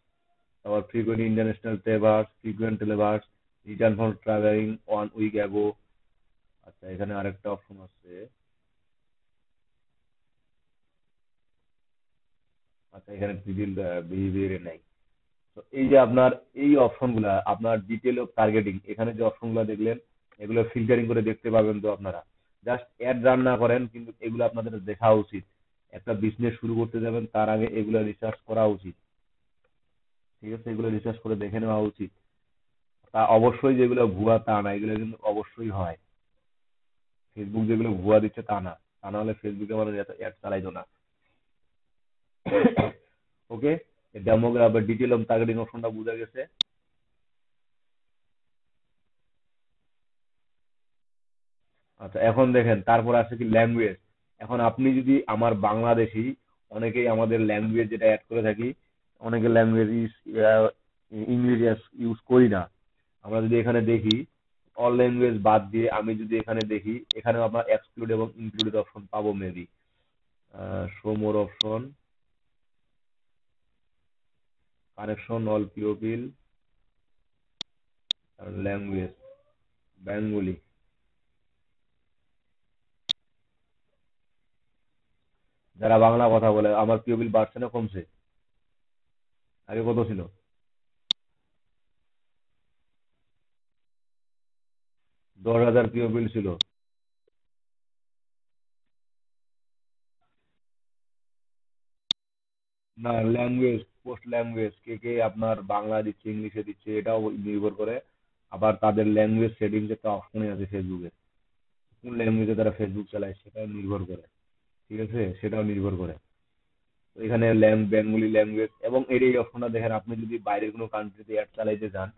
তারপর frequent international travellers, frequent travellers, return for travelling 1 week ago. আচ্ছা এখানে আরেকটা অপশন আছে। আচ্ছা এখানে বিহেভিয়ারে নাই। তো এই যে আপনার এই অপশনগুলা আপনার ডিটেল অফ টার্গেটিং, এখানে যে অপশনগুলো দেখলেন এগুলো ফিল্টারিং করে দেখতে পাবেন। তো আপনারা জাস্ট অ্যাড রান না করেন, কিন্তু এগুলো আপনাদের দেখা উচিত। একটা বিজনেস শুরু করতে যাবেন তার আগে এগুলো রিসার্চ করা উচিত। ঠিক আছে, এগুলো রিসার্চ করে দেখে নেওয়া উচিত। তা অবশ্যই যেগুলো ভুয়া তা না, এগুলো কিন্তু অবশ্যই হয়। ফেসবুক যেগুলো ভুয়া দিচ্ছে তা না, তা না হলে ফেসবুকে মানুষ এত অ্যাড চালাইতো না। ওকে, ডেমোগ্রাফ ডিটেল অফ টার্গেটিং অপশনটা বোঝা গেছে। আচ্ছা এখন দেখেন তারপর আছে কি ল্যাঙ্গুয়েজ। এখন আপনি যদি আমার বাংলাদেশি, অনেকেই আমাদের ল্যাঙ্গুয়েজ যেটা অ্যাড করে থাকি, অনেকে ল্যাঙ্গুয়েজ ইংলিশ ইউজ করি না। আমরা যদি এখানে দেখি অল ল্যাঙ্গুয়েজ বাদ দিয়ে আমি যদি এখানে দেখি, এখানে আপনার এক্সক্লুড এবং ইনক্লুডেড অপশন পাবো maybe. Show more option, connection all people, language Bengali. যারা বাংলা কথা বলে, আমার পিওপিল বাড়ছে না কমছে? আগে কত ছিল? 10,000 পিওপিল ছিল। না, ল্যাঙ্গুয়েজ, পোস্ট ল্যাঙ্গুয়েজ কে কে আপনার বাংলা দিচ্ছে ইংলিশে দিচ্ছে এটাও নির্ভর করে। আবার তাদের ল্যাঙ্গুয়েজ সেটিংস একটা অপশনই আছে ফেসবুকে, কোন ল্যাঙ্গুয়েজে তারা ফেসবুক চালায় সেটাও নির্ভর করে। ঠিক আছে, সেটাও নির্ভর করে। তো এখানে বেঙ্গলি ল্যাঙ্গুয়েজ এবং এর এই অপশনটা দেখেন, আপনি যদি বাইরের কোনো কান্ট্রিতে অ্যাড চালাইতে যান,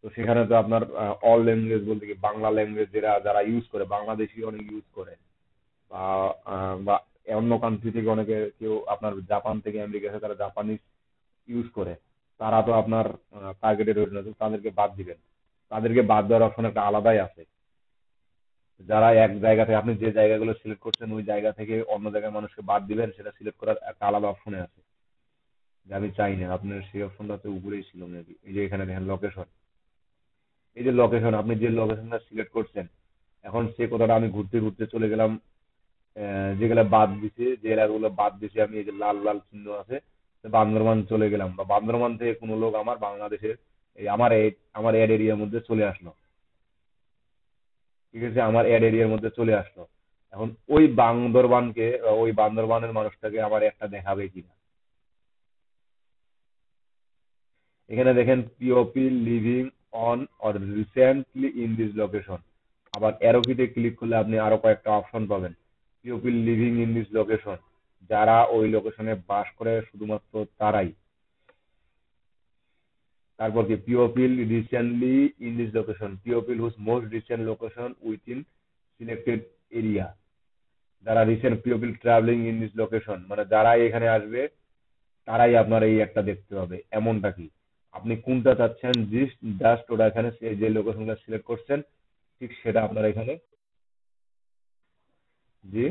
তো সেখানে তো আপনার অল ল্যাঙ্গুয়েজ বলতে কি বাংলা ল্যাঙ্গুয়েজ যারা যারা ইউজ করে, বাংলাদেশি অনেক ইউজ করে, বা বা অন্য কান্ট্রি থেকে অনেকে, কেউ আপনার জাপান থেকে আমেরিকা থেকে তারা জাপানিজ ইউজ করে, তারা তো আপনার টার্গেটেড অডিয়েন্স, তাদেরকে বাদ দিবেন। তাদেরকে বাদ দেওয়ার অপশন একটা আলাদাই আছে। যারা এক জায়গা থেকে, আপনি যে জায়গাগুলো সিলেক্ট করছেন ওই জায়গা থেকে অন্য জায়গায় মানুষকে বাদ দিবেন, সেটা সিলেক্ট করার একটা আলাদা অপশনে আছে। যে আমি চাই না, আপনার সেই অপশনটা তো উপরেই ছিল মেবি। এই যে এখানে দেখেন লোকেশন, এই যে লোকেশন, আপনি যে লোকেশনটা সিলেক্ট করছেন, এখন সে কথাটা আমি ঘুরতে ঘুরতে চলে গেলাম যেগুলা বাদ দিছে, যে এলাকাগুলো বাদ দিছে আমি, এই যে লাল লাল চিহ্ন আছে, তো বান্দরবান চলে গেলাম, বা বান্দরবান থেকে কোনো লোক আমার বাংলাদেশের এই আমার এড এরিয়ার মধ্যে চলে আসলো। ঠিক আছে, আমার এড এরিয়ার মধ্যে চলে আসলো। এখন ওই বান্দরবানকে ওই বান্দরবানের মানুষটাকে আমার একটা দেখাবে কিনা। এখানে দেখেন people living on or recently in this location. আবার অ্যারো কিতে ক্লিক করলে আপনি আরো কয়েকটা অপশন পাবেন। People living in this location, যারা ওই লোকেশনে বাস করে শুধুমাত্র তারাই। তারপর কি people recently in this location, people whose most recent location within selected area. যারা recent people travelling in this location, মানে যারা এখানে আসবে তারাই আপনার এই একটা দেখতে পাবে। এমনটা কি আপনি কোনটা চাচ্ছেন, জাস্ট ওটা এখানে যে লোকেশনটা সিলেক্ট করছেন ঠিক সেটা আপনার এখানে। জি,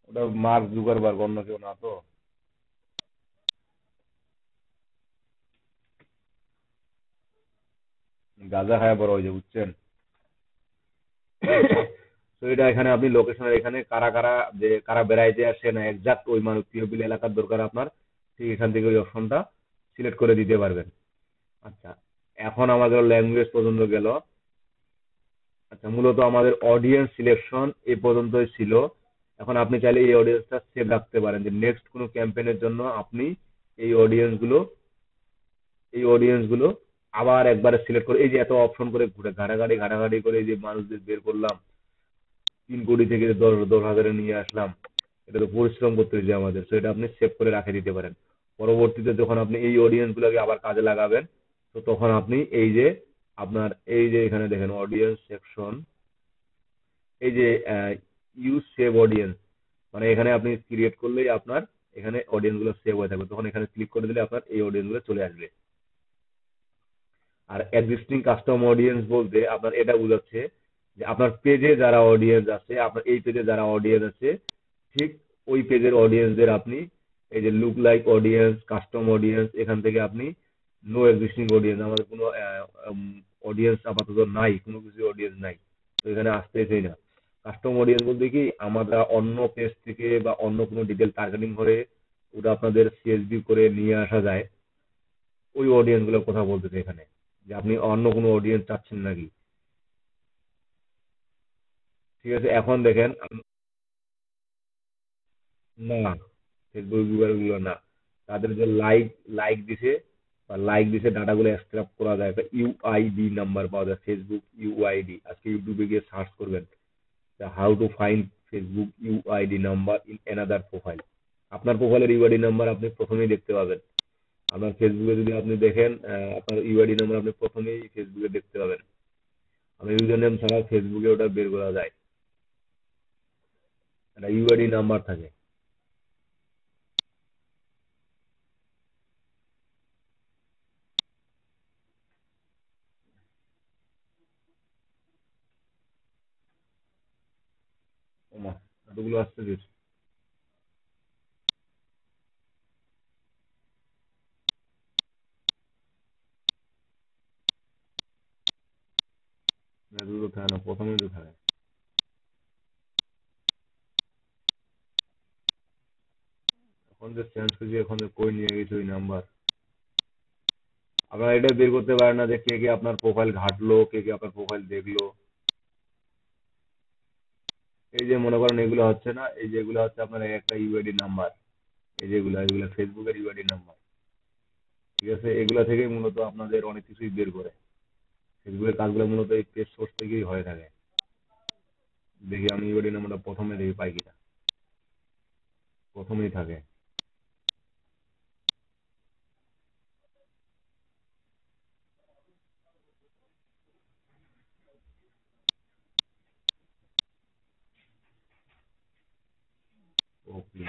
ওটা মার্ক জুকারবার্গ, অন্য কেউ না তো? গাঁজা খায় বড় হয়েছে বুঝছেন। তো এটা এখানে আপনি লোকেশনের এখানে কারা কারা, যে কারা বেড়াইতে আসে না একজাক্ট ওই মানুষ পিওপিল এলাকার দরকার আপনার, ঠিক এখান থেকে ওই অপশনটা সিলেক্ট করে দিতে পারবেন। আচ্ছা, এখন আমাদের ল্যাঙ্গুয়েজ পর্যন্ত গেল। আচ্ছা, মূলত আমাদের অডিয়েন্স সিলেকশন এ পর্যন্তই ছিল। এখন আপনি চাইলে এই অডিয়েন্সটা সেভ রাখতে পারেন, যে নেক্সট কোনো ক্যাম্পেইনের জন্য আপনি এই অডিয়েন্স গুলো এই অডিয়েন্স গুলো আবার একবারে সিলেক্ট করে, এই যে এত অপশন করে ঘুরে ঘাটাঘাটি করে এই যে মানুষদের বের করলাম, 3 কোটি থেকে 10,000-এ নিয়ে আসলাম, এটা তো পরিশ্রম করতে হয়েছে আমাদের, তো এটা আপনি সেভ করে রাখে দিতে পারেন। পরবর্তীতে যখন আপনি এই অডিয়েন্স গুলোকে আবার কাজে লাগাবেন, তো তখন আপনি এই যে আপনার এই যে এখানে দেখেন অডিয়েন্স সেকশন, এই যে ইউজ সেভ অডিয়েন্স, মানে এখানে আপনি ক্রিয়েট করলেই আপনার এখানে অডিয়েন্স গুলো সেভ হয়ে থাকবে, তখন এখানে ক্লিক করে দিলে আপনার এই অডিয়েন্স গুলো চলে আসবে। আর এক্সিস্টিং কাস্টম অডিয়েন্স বলতে আপনার এটা বোঝাচ্ছে যে আপনার পেজে যারা অডিয়েন্স আছে, আপনার এই পেজে যারা অডিয়েন্স আছে, ঠিক ওই পেজের অডিয়েন্সদের আপনি এই যে look like audience, custom audience, এখান থেকে আপনি নো এক্সিস্টিং অডিয়েন্স, আমাদের কোনো অডিয়েন্স আপাতত নাই, কোনো কিছু অডিয়েন্স নাই, তো এখানে আসতেছেই না। কাস্টম অডিয়েন্স বলতে কি, আমরা অন্য পেজ থেকে বা অন্য কোনো ডিটেল টার্গেটিং করে ওটা আপনাদের সিএসবি করে নিয়ে আসা যায়, ওই অডিয়েন্স গুলোর কথা বলতেছে এখানে, যে আপনি অন্য কোনো অডিয়েন্স চাচ্ছেন নাকি। ঠিক আছে, এখন দেখেন না, ফেসবুক গুগল গুলো না, তাদের যে লাইক লাইক দিছে বা লাইক দিছে ডাটাগুলো এক্সট্রাক্ট করা যায়, একটা ইউআইডি নাম্বার পাওয়া যায়, ফেসবুক ইউআইডি। আজকে ইউটিউবে গিয়ে সার্চ করবেন how to find Facebook UID number in another profile. আপনার প্রোফাইলের ইউআইডি নাম্বার আপনি প্রথমেই দেখতে পাবেন। আপনার ফেসবুকে যদি আপনি দেখেন, আপনার ইউআইডি নাম্বার আপনি প্রথমেই ফেসবুকে দেখতে পাবেন। আপনার ইউজার নেম ছাড়া ফেসবুকে ওটা বের করা যায়, একটা ইউআইডি নাম্বার থাকে। ওমা, এতগুলো আসছে যে, এতগুলো থাকে না, প্রথমেই তো থাকে। এখন যে চেঞ্জ করেছি, এখন যে কই নিয়ে গেছে ওই নাম্বার, আপনারা এটা বের করতে পারেন না যে কে কে আপনার প্রোফাইল ঘাটলো, কে কে আপনার প্রোফাইল দেখলো। এই যে মনে করেন এগুলো হচ্ছে না, এই যে এগুলো হচ্ছে আপনার একটা ইউআইডি নাম্বার, এই যেগুলো এগুলো ফেসবুকের ইউআইডি নাম্বার। ঠিক আছে, এগুলা থেকে মূলত আপনাদের অনেক কিছুই বের করে। ফেসবুকের কাজগুলো মূলত এই পেজ সোর্স থেকেই হয়ে থাকে। দেখি আমি ইউআইডি নাম্বারটা প্রথমে দেখি পাই কিনা। প্রথমেই থাকে। ওকে,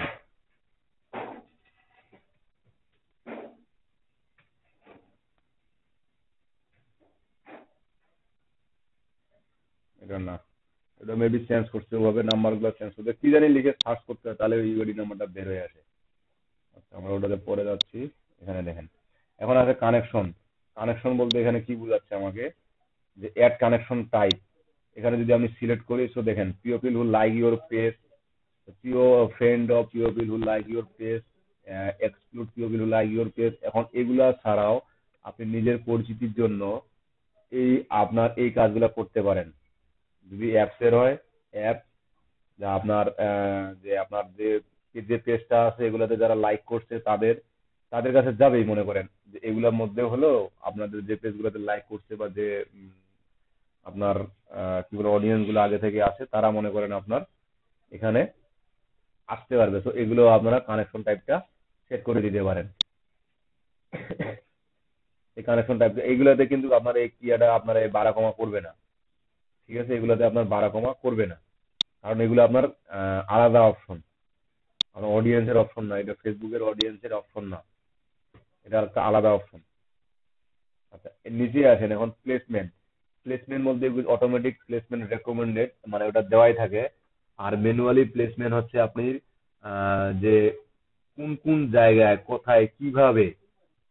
এটা না, এটা মেবি চেঞ্জ করতে হবে, নাম্বারগুলো চেঞ্জ করতে কি জানি লিখে সার্চ করতে হয়, তাহলে ওই ইউআইডি নাম্বারটা বের হয়ে আসে। আচ্ছা, আমরা ওটাতে পরে যাচ্ছি। এখানে দেখেন, এখন আছে কানেকশন। কানেকশন বলতে এখানে কি বোঝাচ্ছে আমাকে, যে অ্যাড কানেকশন টাইপ। এখানে যদি আমি সিলেক্ট করি, সো দেখেন people who like your page, প্রিয় friend of people who like your page, exclude people who like your page. এখন এগুলা ছাড়াও আপনি নিজের পরিচিতির জন্য এই আপনার এই কাজগুলো করতে পারেন। যদি অ্যাপসের হয়, অ্যাপ, যা আপনার যে আপনার যে যে পেজটা আছে এগুলোতে যারা লাইক করছে তাদের তাদের কাছে যাবেই, মনে করেন যে এগুলোর মধ্যে হলো আপনাদের যে পেজগুলোতে লাইক করছে বা যে আপনার কি বলে অডিয়েন্স গুলো আগে থেকে আছে, তারা মনে করেন আপনার এখানে আসতে পারবে। তো এগুলো আপনারা কানেকশন টাইপটা সেট করে দিতে পারেন। এই কানেকশন টাইপ এইগুলোতে কিন্তু আপনার এই ক্রিয়াটা আপনার এই বাড়া কমা করবে না। ঠিক আছে, এগুলোতে আপনার বাড়া কমা করবে না, কারণ এগুলো আপনার আলাদা অপশন, আপনার অডিয়েন্সের অপশন না, এটা ফেসবুকের অডিয়েন্সের অপশন না, এটা একটা আলাদা অপশন। আচ্ছা, এর নিচে আসেন এখন প্লেসমেন্ট। প্লেসমেন্ট বলতে অটোমেটিক প্লেসমেন্ট রেকমেন্ডেড, মানে ওটা দেওয়াই থাকে। আর ম্যানুয়ালি প্লেসমেন্ট হচ্ছে আপনি যে কোন কোন জায়গায় কোথায় কিভাবে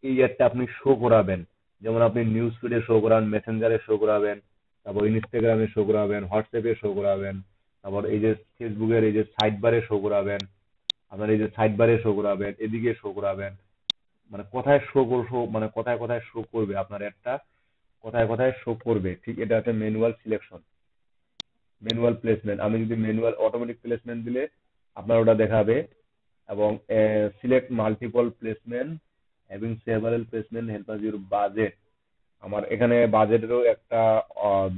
এই অ্যাডটা আপনি শো করাবেন। যেমন আপনি নিউজ ফিডে শো করান, মেসেঞ্জারে শো করাবেন, তারপর ইনস্টাগ্রামে শো করাবেন, হোয়াটসঅ্যাপে শো করাবেন, তারপর এই যে ফেসবুকের এই যে সাইড বারে শো করাবেন, আপনার এই যে সাইড বারে শো করাবেন, এদিকে শো করাবেন। মানে কোথায় শো মানে কোথায় কোথায় শো করবে আপনার একটা, কোথায় কোথায় শো করবে, ঠিক এটা হচ্ছে ম্যানুয়াল সিলেকশন, ম্যানুয়াল প্লেসমেন্ট। আমি যদি ম্যানুয়াল অটোমেটিক প্লেসমেন্ট দিলে আপনার ওটা দেখাবে, এবং select multiple placement having several placement help us your budget. আমার এখানে বাজেটেরও একটা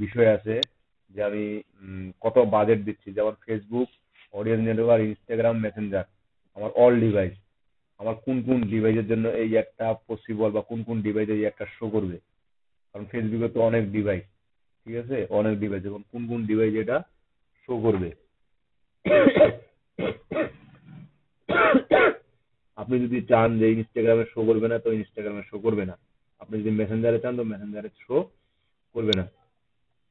বিষয় আছে, যে আমি কত বাজেট দিচ্ছি, যেমন Facebook, audience network, Instagram, Messenger, আমার অল ডিভাইস, আমার কোন কোন ডিভাইসের জন্য এই একটা পসিবল, বা কোন কোন ডিভাইসে এই একটা শো করবে। কারণ ফেসবুকে তো অনেক ডিভাইস, ঠিক আছে, অনেক ডিভাইস, এবং কোন কোন ডিভাইস এটা শো করবে। আপনি যদি চান যে ইনস্টাগ্রামে শো করবে না, তো ইনস্টাগ্রামে শো করবে না। আপনি যদি মেসেঞ্জারে চান, তো মেসেঞ্জারে শো করবে না।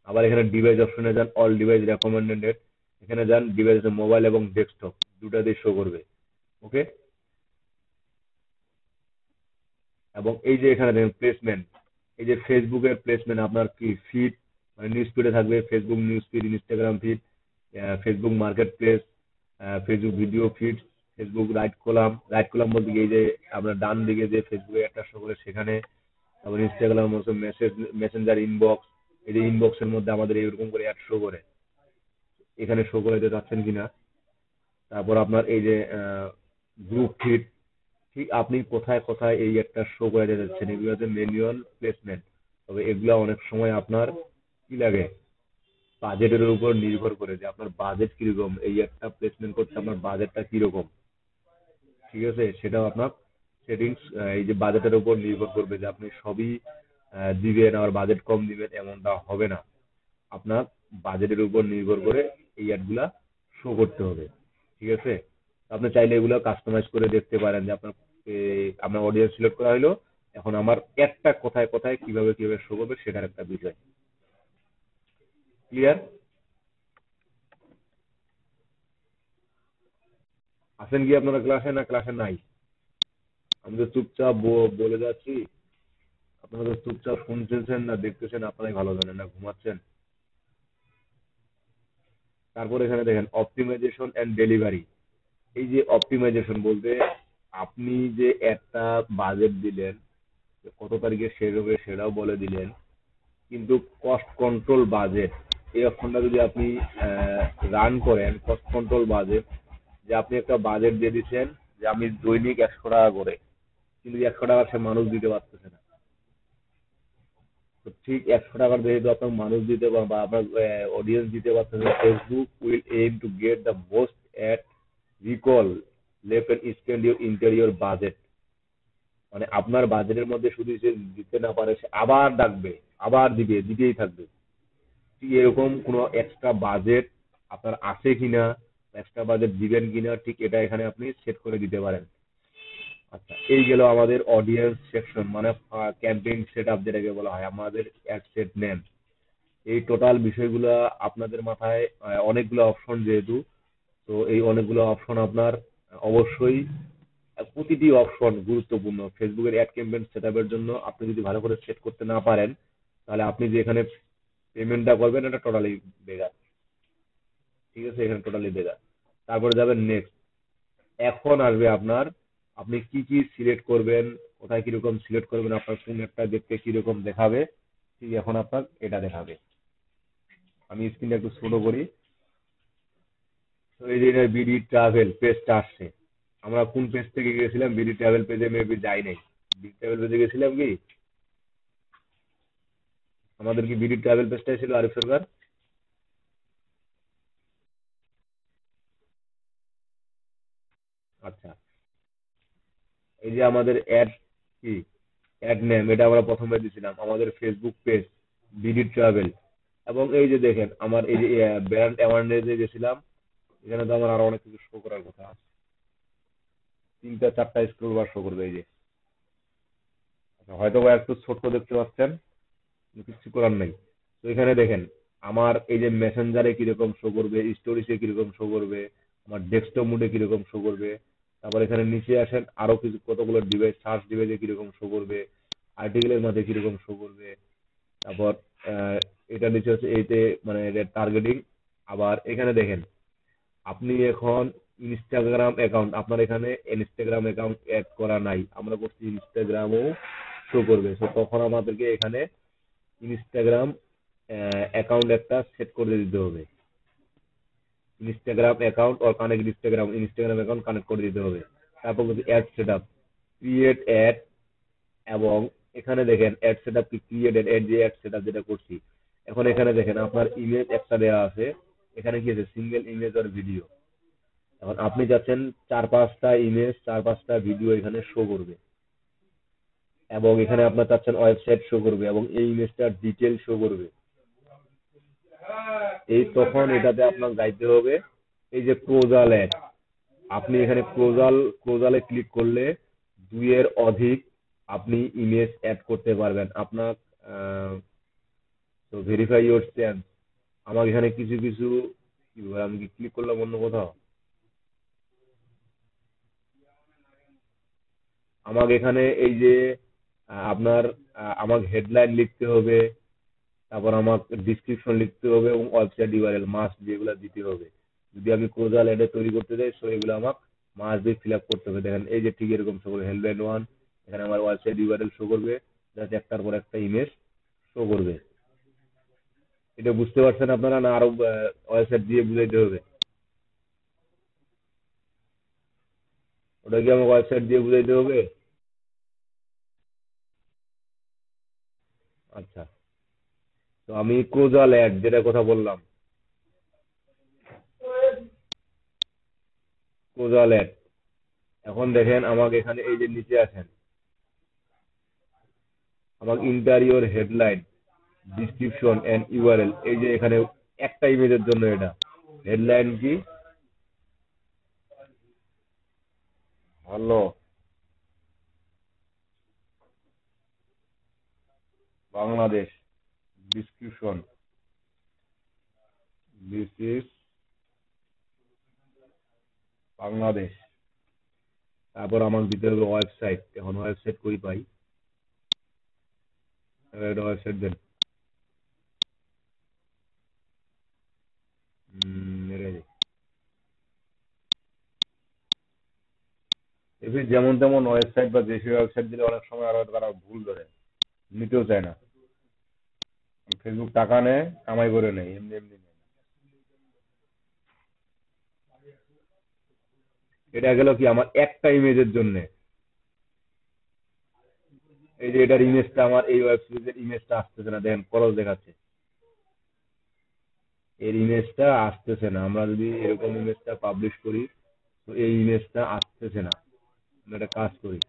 আবার এখানে ডিভাইস অপশনে যান, অল ডিভাইস রেকমেন্ডেড, এখানে যান, ডিভাইস মোবাইল এবং ডেস্কটপ দুটাতেই শো করবে। ওকে। এবং এই যে এখানে দেখেন প্লেসমেন্ট, এই যে ফেসবুকের প্লেসমেন্ট, আপনার কি ফিড, মানে নিউজ ফিডে থাকবে, Facebook news feed, Instagram feed, Facebook market place, Facebook video feed, Facebook right column বলতে কি, এই যে আপনার ডান দিকে যে ফেসবুকে একটা শো করে সেখানে। তারপর ইনস্টাগ্রাম হচ্ছে মেসেঞ্জার ইনবক্স, এই যে ইনবক্সের মধ্যে আমাদের এরকম করে অ্যাড শো করে, এখানে শো করে দিতে চাচ্ছেন কিনা। তারপর আপনার এই যে গ্রুপ ফিড, ঠিক আপনি কোথায় কোথায় এই একটা শো করে দিতে যাচ্ছেন, এগুলো হচ্ছে ম্যানুয়াল প্লেসমেন্ট। তবে এগুলো অনেক সময় আপনার কি লাগে, বাজেটের উপর নির্ভর করে, যে আপনার বাজেট কিরকম, এই একটা প্লেসমেন্ট করতে আপনার বাজেটটা কিরকম, ঠিক আছে, সেটাও আপনার সেটিংস, এই যে বাজেটের উপর নির্ভর করবে, যে আপনি সবই দিবেন আর বাজেট কম দিবেন এমনটা হবে না। আপনার বাজেটের উপর নির্ভর করে এই অ্যাডগুলা শো করতে হবে, ঠিক আছে। আপনি চাইলে এগুলো কাস্টমাইজ করে দেখতে পারেন, যে আপনার অডিয়েন্স সিলেক্ট করা হলো, এখন আমার একটা কোথায় কোথায় কিভাবে কিভাবে শো করবে সেটার একটা বিষয়। ক্লিয়ার? আছেন কি আপনারা ক্লাসে, না ক্লাসে নাই? আমি তো চুপচাপ বলে যাচ্ছি, আপনারা তো চুপচাপ শুনতেছেন না দেখতেছেন, আপনারাই ভালো জানেন, না ঘুমাচ্ছেন। তারপর এখানে দেখেন অপটিমাইজেশন এন্ড ডেলিভারি। এই যে অপটিমাইজেশন বলতে, আপনি যে একটা বাজেট দিলেন, যে কত তারিখে শেষ হবে সেটাও বলে দিলেন, কিন্তু কস্ট কন্ট্রোল বাজেট, এই অপশনটা যদি আপনি রান করেন, কস্ট কন্ট্রোল বাজেট, যে আপনি একটা বাজেট দিয়ে দিচ্ছেন যে আমি দৈনিক 100 টাকা করে, কিন্তু 100 টাকা সে মানুষ দিতে পারতেছে না। তো ঠিক 100 টাকার যেহেতু আপনার মানুষ দিতে বা আপনার অডিয়েন্স দিতে পারতেছে, Facebook will aim to get the most ad recall lift and spend your entire budget. মানে আপনার বাজেটের মধ্যে শুধু যে দিতে না পারে, সে আবার ডাকবে, আবার দিতেই থাকবে। ঠিক এরকম কোনো এক্সট্রা বাজেট আপনার আছে কিনা, এক্সট্রা বাজেট দিবেন কিনা, ঠিক এটা এখানে আপনি সেট করে দিতে পারেন। আচ্ছা, এই গেল আমাদের অডিয়েন্স সেকশন, মানে ক্যাম্পেইন সেট আপ যেটাকে বলা হয়, আমাদের অ্যাড সেট নেম। এই টোটাল বিষয়গুলো আপনাদের মাথায় অনেকগুলো অপশন যেহেতু, তো এই অনেকগুলো অপশন আপনার অবশ্যই, প্রতিটি অপশন গুরুত্বপূর্ণ ফেসবুকের অ্যাড ক্যাম্পেইন সেটআপের জন্য। আপনি যদি ভালো করে সেট করতে না পারেন, তাহলে আপনি যে এখানে পেমেন্টটা করবেন এটা টোটালি বেকার, ঠিক আছে, এখানে টোটালি বেকার। তারপরে যাবেন নেক্সট। এখন আসবে আপনার, আপনি কি কি সিলেক্ট করবেন, কোথায় কিরকম সিলেক্ট করবেন, আপনার কোন একটা দেখতে কিরকম দেখাবে, ঠিক এখন আপনার এটা দেখাবে। আমি স্ক্রিনটা একটু ছোট করি। তো এই যে বিডি ট্রাভেল পেজটা আসছে, আমরা কোন পেজ থেকে গেছিলাম, বিডি ট্রাভেল পেজে মেবি যাই নাই। বিডি ট্রাভেল পেজে গেছিলাম কি, আমাদের কি বিডি ট্রাভেল পেজটাই ছিল আরিফ সরকার? আচ্ছা, এই যে আমাদের অ্যাড কি, অ্যাড নেম, এটা আমরা প্রথমে দিয়েছিলাম আমাদের ফেসবুক পেজ বিডি ট্রাভেল। এবং এই যে দেখেন আমার এই যে ব্র্যান্ড অ্যাওয়ারনেসে গেছিলাম, এখানে তো আমার আরো অনেক কিছু শো করার কথা আছে, 3টা 4টা স্ক্রল বার শো করবে এই যে। আচ্ছা, হয়তো বা একটু ছোট্ট দেখতে পাচ্ছেন, কিন্তু কিছু করার নেই। তো এখানে দেখেন আমার এই যে মেসেঞ্জারে কিরকম শো করবে, স্টোরিজে কিরকম শো করবে, আমার ডেস্কটপ মোডে কিরকম শো করবে। তারপর এখানে নিচে আসেন, আরো কিছু কতগুলো ডিভাইস, সার্চ ডিভাইসে কিরকম শো করবে, আর্টিকেলের মধ্যে কিরকম শো করবে। তারপর আহ, এটা নিচে হচ্ছে এইতে, মানে টার্গেটিং। আবার এখানে দেখেন আপনি এখন ইনস্টাগ্রাম অ্যাকাউন্ট, আপনার এখানে ইনস্টাগ্রাম অ্যাকাউন্ট অ্যাড করা নাই, আমরা করছি ইনস্টাগ্রামও শো করবে। তো তখন আমাদেরকে এখানে ইনস্টাগ্রাম অ্যাকাউন্ট একটা সেট করে দিতে হবে। Instagram account or connect Instagram, Instagram account connect করে দিতে হবে। তারপর কিন্তু ad set up, create add, এবং এখানে দেখেন অ্যাড সেট আপ কি ক্রিয়েট অ্যাড, যে অ্যাড সেট আপ যেটা করছি। এখন এখানে দেখেন আপনার ইমেজ একটা দেওয়া আছে, এখানে কি আছে সিঙ্গেল ইমেজ আর ভিডিও। এখন আপনি যাচ্ছেন 4-5টা ইমেজ 4-5টা ভিডিও এখানে শো করবে, এবং এখানে আপনার চাচ্ছেন ওয়েবসাইট শো করবে, এবং এই ইমেজটার ডিটেল শো করবে। এই তখন এটাতে আপনার যাইতে হবে এই যে ক্লোজাল অ্যাড। আপনি এখানে ক্লোজালে ক্লিক করলে 2 এর অধিক আপনি ইমেজ অ্যাড করতে পারবেন আপনার। তো ভেরিফাই ইউর স্ট্যান্স, আমার এখানে কিছু কিছু কি বলে, আমি কি ক্লিক করলাম অন্য কোথাও? আমাকে এখানে এই যে আপনার আমাকে হেডলাইন লিখতে হবে, তারপর আমার ডিসক্রিপশন লিখতে হবে, এবং ওয়েবসাইট ইউআরএল মাস্ট যেগুলো দিতে হবে। যদি আমি ক্লোজাল অ্যাডে তৈরি করতে যাই, সো এগুলো আমাকে মাস্ট দিয়ে ফিল আপ করতে হবে। দেখেন এই যে ঠিক এরকম শো করবে হেডলাইন 1, এখানে আমার ওয়েবসাইট ইউআরএল শো করবে, যাতে একটার পর একটা ইমেজ শো করবে। এটা বুঝতে পারছেন আপনারা, না আরো ওয়েবসাইট দিয়ে বুঝাইতে হবে? ওটা কি আমার ওয়েবসাইট দিয়ে বুঝাইতে হবে? আচ্ছা, তো আমি ক্লোজাল অ্যাড যেটা কথা বললাম, ক্লোজাল অ্যাড, এখন দেখেন আমাকে এখানে এই যে নিচে আছেন, আমাকে entire headline description and URL, এই যে এখানে একটা ইমেজের জন্য এটা হেডলাইন কি, hello Bangladesh, description this is Bangladesh, তারপর আমাকে দিতে হবে ওয়েবসাইট। এখন ওয়েবসাইট কই পাই? একটা ওয়েবসাইট দেন। এবার যেমন তেমন ওয়েবসাইট বা দেশীয় ওয়েবসাইট দিলে অনেক সময় আরো তারা ভুল ধরে, নিতেও চায় না। ফেসবুক টাকা নেয়, কামাই করে নেয়, এমনি এমনি নেয় না। এটা গেল কি আমার একটা ইমেজের জন্য। এই যে এটার ইমেজটা, আমার এই ওয়েব সিরিজের ইমেজটা আসতেছে না, দেখেন খরচ দেখাচ্ছে, এর ইমেজটা আসতেছে না। আমরা যদি এরকম ইমেজটা পাবলিশ করি, তো এই ইমেজটা আসতেছে না। আমরা একটা কাজ করি,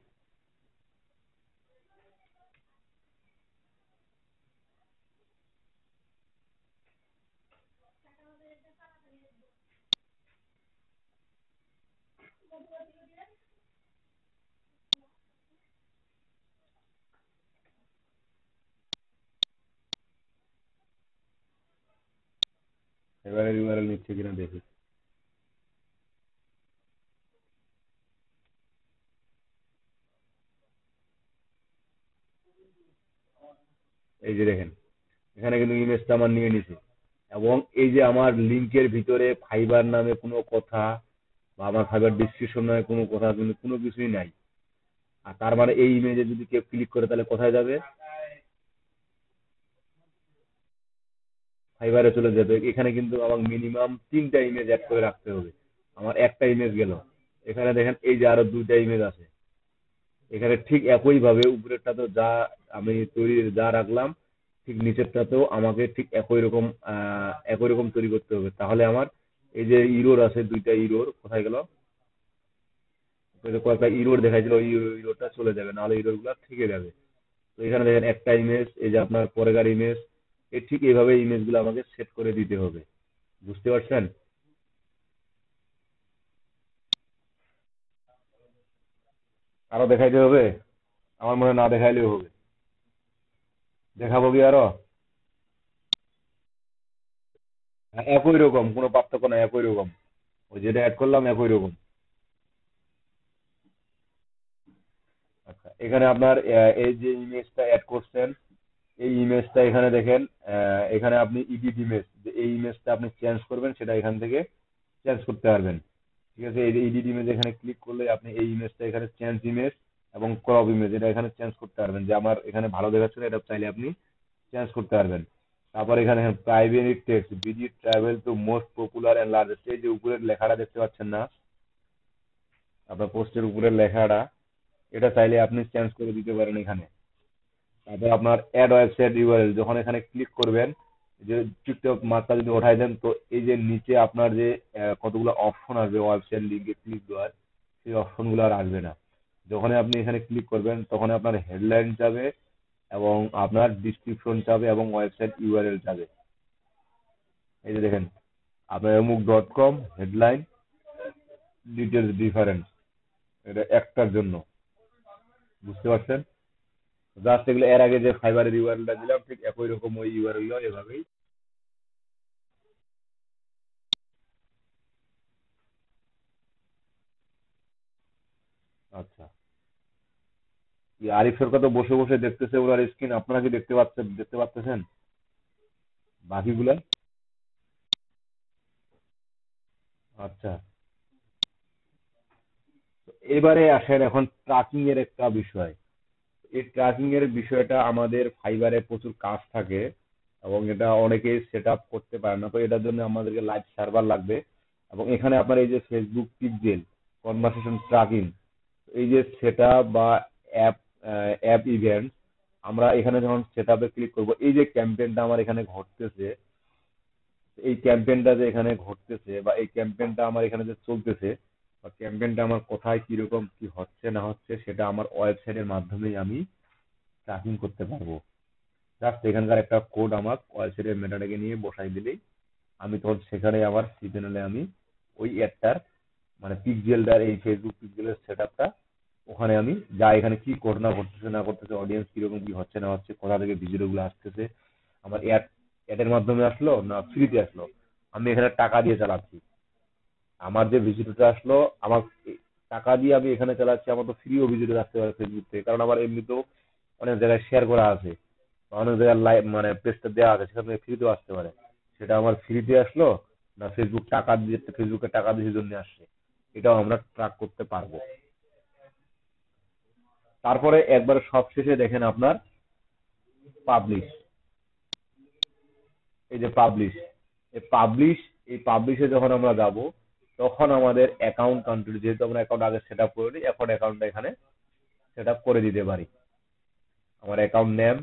এবারে ইউআরএল নিচ্ছে কিনা দেখি। এই যে দেখেন এখানে কিন্তু ইমেজটা আমার নিয়ে নিছে, এবং এই যে আমার লিংকের ভিতরে ফাইবার নামে কোনো কথা, বা আমার ফাইবার ডিসক্রিপশন নামে কোনো কথা কিন্তু কোনো কিছুই নাই। আর তার মানে এই ইমেজে যদি কেউ ক্লিক করে তাহলে কোথায় যাবে? ফাইবারে চলে যাবে। এখানে কিন্তু আমার মিনিমাম 3টা ইমেজ অ্যাড করে রাখতে হবে। আমার একটা ইমেজ গেল, এখানে দেখেন এই যে আরো 2টা ইমেজ আছে। এখানে ঠিক একই ভাবে উপরেরটাতেও যা আমি তৈরি যা রাখলাম, ঠিক নিচেরটাতেও আমাকে ঠিক একই রকম তৈরি করতে হবে। তাহলে আমার এই যে ইরোর আছে, 2টা ইরোর কোথায় গেল? কয়েকটা ইরোর দেখাইছিল, ওই ইরোরটা চলে যাবে, নাহলে ইরোর গুলা থেকে যাবে। তো এখানে দেখেন একটা ইমেজ, এই যে আপনার পরেকার ইমেজ, ঠিক এইভাবে ইমেজ গুলো আমাকে সেট করে দিতে হবে। বুঝতে পারছেন? আরো দেখাইতে হবে? আমার মনে হয় না দেখাইলেও হবে। দেখাবো কি আরো? হ্যাঁ, একই রকম, কোনো পার্থক্য নাই, একই রকম। ওই যেটা অ্যাড করলাম একই রকম। আচ্ছা, এখানে আপনার এই যে ইমেজটা অ্যাড করছেন, এই ইমেজটা এখানে দেখেন, এখানে আপনি এডিট ইমেজ, যে এই ইমেজটা আপনি চেঞ্জ করবেন সেটা এখান থেকে চেঞ্জ করতে পারবেন। ঠিক আছে, এই যে এডিট ইমেজ এখানে ক্লিক করলে আপনি এই ইমেজটা এখানে চেঞ্জ ইমেজ এবং ক্রপ ইমেজ এটা এখানে চেঞ্জ করতে পারবেন, যে আমার এখানে ভালো দেখাচ্ছে না, এটা চাইলে আপনি চেঞ্জ করতে পারবেন। তারপর এখানে private text visit travel to most popular and largest, এই যে উপরের লেখাটা দেখতে পাচ্ছেন না আপনার পোস্টের উপরের লেখাটা, এটা চাইলে আপনি চেঞ্জ করে দিতে পারেন এখানে। তারপর আপনার অ্যাড ওয়েবসাইট ইউআরএল, যখন এখানে ক্লিক করবেন, যে টিকটক মার্কটা যদি ওঠাই দেন, তো এই যে নিচে আপনার যে কতগুলো অপশন আসবে ওয়েবসাইট লিঙ্কে ক্লিক দেওয়ার, সেই অপশনগুলো আর আসবে না। যখন আপনি এখানে ক্লিক করবেন তখন আপনার হেডলাইন যাবে এবং আপনার ডিসক্রিপশন যাবে এবং ওয়েবসাইট ইউআরএল যাবে। এই যে দেখেন আপনার অমুক.com হেডলাইন ডিটেলস ডিফারেন্স, এটা একটার জন্য, বুঝতে পারছেন? জাস্ট এগুলো এর আগে যে ফাইবারের ইউআরএলটা দিলাম ঠিক একই রকম ওই ইউআরএল এভাবেই। আচ্ছা, আরিফ সরকার তো বসে বসে দেখতেছে ওনার স্ক্রিন, আপনারা কি দেখতে পাচ্ছেন বাকিগুলা? আচ্ছা, তো এবারে আসেন এখন ট্র্যাকিং এর একটা বিষয়। এই ট্র্যাকিং এর বিষয়টা আমাদের ফাইবারে প্রচুর কাজ থাকে এবং এটা অনেকেই সেট আপ করতে পারে না, তো এটার জন্য আমাদেরকে লাইভ সার্ভার লাগবে। এবং এখানে আপনার এই যে ফেসবুক পিক্সেল কনভারসেশন ট্র্যাকিং, এই যে সেট আপ বা অ্যাপ অ্যাপ ইভেন্ট, আমরা এখানে যখন সেট আপে ক্লিক করবো, এই যে ক্যাম্পেইনটা আমার এখানে ঘটতেছে, এই ক্যাম্পেইনটা যে এখানে ঘটতেছে বা এই ক্যাম্পেইনটা আমার এখানে যে চলতেছে, বা ক্যাম্পেইনটা আমার কোথায় কিরকম কি হচ্ছে না হচ্ছে, সেটা আমার ওয়েবসাইটের মাধ্যমেই আমি ট্র্যাকিং করতে পারবো। জাস্ট এখানকার একটা কোড আমার ওয়েবসাইটের মেটাটাকে নিয়ে বসাই দিলেই আমি তখন সেখানে আমার সি চ্যানেলে আমি ওই অ্যাডটার মানে পিক্সেলটার এই ফেসবুক পিক্সেলের সেট আপটা ওখানে আমি যা এখানে কি ঘটনা ঘটতেছে না করতেছে, অডিয়েন্স কিরকম কি হচ্ছে না হচ্ছে, কোথা থেকে ভিডিওগুলো আসতেছে, আমার অ্যাডের মাধ্যমে আসলো না ফ্রিতে আসলো, আমি এখানে টাকা দিয়ে চালাচ্ছি, আমার যে ভিজিটরটা আসলো আমার টাকা দিয়ে আমি এখানে চালাচ্ছি, আমার তো ফ্রিও ভিজিটর আসতে পারে ফেসবুক থেকে, কারণ আমার এমনিতেও অনেক জায়গায় শেয়ার করা আছে, অনেক জায়গায় লাইভ মানে পেজটা দেওয়া আছে, সেখানে ফ্রিতেও আসতে পারে। সেটা আমার ফ্রিতে আসলো না ফেসবুকে টাকা দিয়ে জন্য আসছে, এটাও আমরা ট্র্যাক করতে পারবো। তারপরে একবার সবশেষে দেখেন আপনার পাবলিশ, এই যে পাবলিশে যখন আমরা যাব, তখন আমাদের অ্যাকাউন্ট কান্ট্রি, যেহেতু আমরা অ্যাকাউন্ট আগে সেট আপ করে নিই, এখন অ্যাকাউন্টটা এখানে সেট আপ করে দিতে পারি, আমার অ্যাকাউন্ট নেম।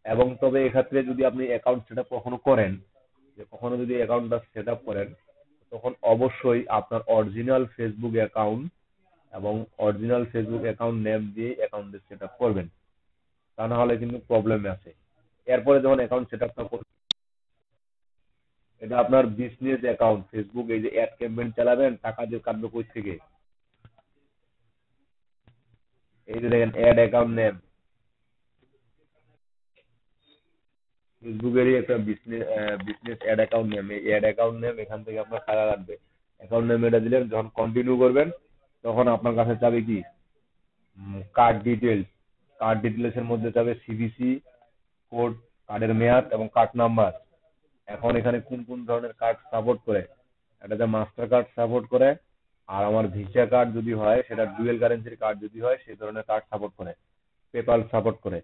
এবং তবে এক্ষেত্রে যদি আপনি অ্যাকাউন্ট সেট আপ কখনো করেন, যে কখনো যদি অ্যাকাউন্টটা সেট আপ করেন, তখন অবশ্যই আপনার অরিজিনাল ফেসবুক অ্যাকাউন্ট এবং অরিজিনাল ফেসবুক অ্যাকাউন্ট নেম দিয়ে অ্যাকাউন্টে সেট আপ করবেন, তা না হলে কিন্তু প্রবলেম আছে। এরপরে যখন অ্যাকাউন্ট সেট আপটা করবেন, এটা আপনার বিজনেস অ্যাকাউন্ট, ফেসবুক এই যে অ্যাড ক্যাম্পেইন চালাবেন, টাকা দিয়ে কাটবে কই থেকে, এই যে দেখেন অ্যাড অ্যাকাউন্ট নেম, ফেসবুকেরই একটা বিজনেস অ্যাড অ্যাকাউন্ট নেম, এই অ্যাড অ্যাকাউন্ট নেম এখান থেকে আপনার টাকা কাটবে। অ্যাকাউন্ট নেম এটা দিলেন, যখন কন্টিনিউ করবেন তখন আপনার কাছে চাবে কি কার্ড ডিটেলস এর মধ্যে যাবে সিভিসি কোড, কার্ডের মেয়াদ এবং কার্ড নাম্বার। এখন এখানে কোন কোন ধরনের কার্ড সাপোর্ট করে, এটা যে মাস্টার কার্ড সাপোর্ট করে, আর আমার ভিসা কার্ড যদি হয় সেটা ডুয়েল কারেন্সির কার্ড যদি হয় সেই ধরনের কার্ড সাপোর্ট করে, পেপাল সাপোর্ট করে।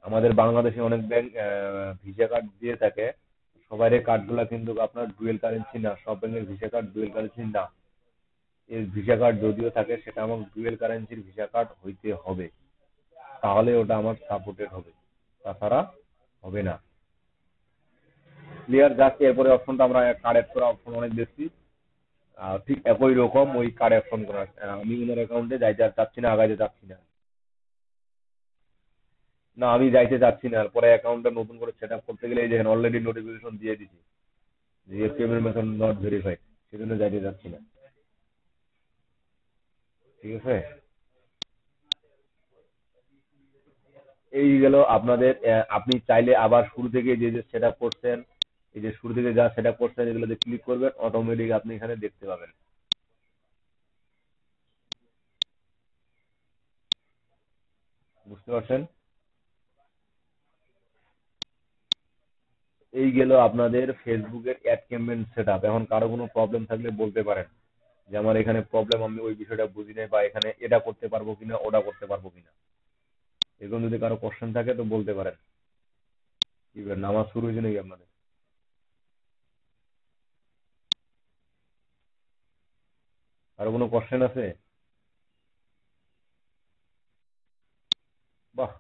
আমাদের বাংলাদেশে অনেক ব্যাংক ভিসা কার্ড দিয়ে থাকে, সবার এই কার্ডগুলো কিন্তু আপনার ডুয়েল কারেন্সি না, সব ব্যাংকের ভিসা কার্ড ডুয়েল কারেন্সি না। এই ভিসা কার্ড যদিও থাকে সেটা আমার ডুয়েল কারেন্সির ভিসা কার্ড হইতে হবে, তাহলে ওটা আমার সাপোর্টেড হবে, তাছাড়া হবে না। ক্লিয়ার? জাস্ট এরপরে অপশনটা আমরা কার্ড অ্যাড করা অপশন অনেক দেখছি, ঠিক একই রকম ওই কার্ড অ্যাড করা। আমি ওনার অ্যাকাউন্টে যাইতে আর চাচ্ছি না, আগাইতে চাচ্ছি না, না আমি যাইতে চাচ্ছি না, পরে অ্যাকাউন্টটা নতুন করে সেট আপ করতে গেলে এই দেখেন অলরেডি নোটিফিকেশন দিয়ে দিছি যে পেমেন্ট মেথড নট ভেরিফাইড, সেজন্য যাইতে চাচ্ছি না। ঠিক আছে, এই গেল আপনাদের আপনি চাইলে আবার শুরু থেকে যে যে সেট আপ করছেন, এই যে শুরু থেকে যা সেট আপ করছেন এগুলোতে ক্লিক করবেন, অটোমেটিক আপনি এখানে দেখতে পাবেন। বুঝতে পারছেন? এই গেল আপনাদের ফেসবুকের অ্যাড ক্যাম্পেইন সেট আপ। এখন কারো কোনো প্রবলেম থাকলে বলতে পারেন। যে আমার এখানে প্রবলেম, আমি ওই বিষয়টা বুঝি নাই, বা এখানে এটা করতে পারবো কিনা ওটা করতে পারবো কিনা। এরকম যদি কারো কোশ্চেন থাকে তো বলতে পারেন। কি ব্যাপার, নামাজ শুরু হয়েছে নাকি আপনাদের? আরো কোনো কোশ্চেন আছে? বাহ,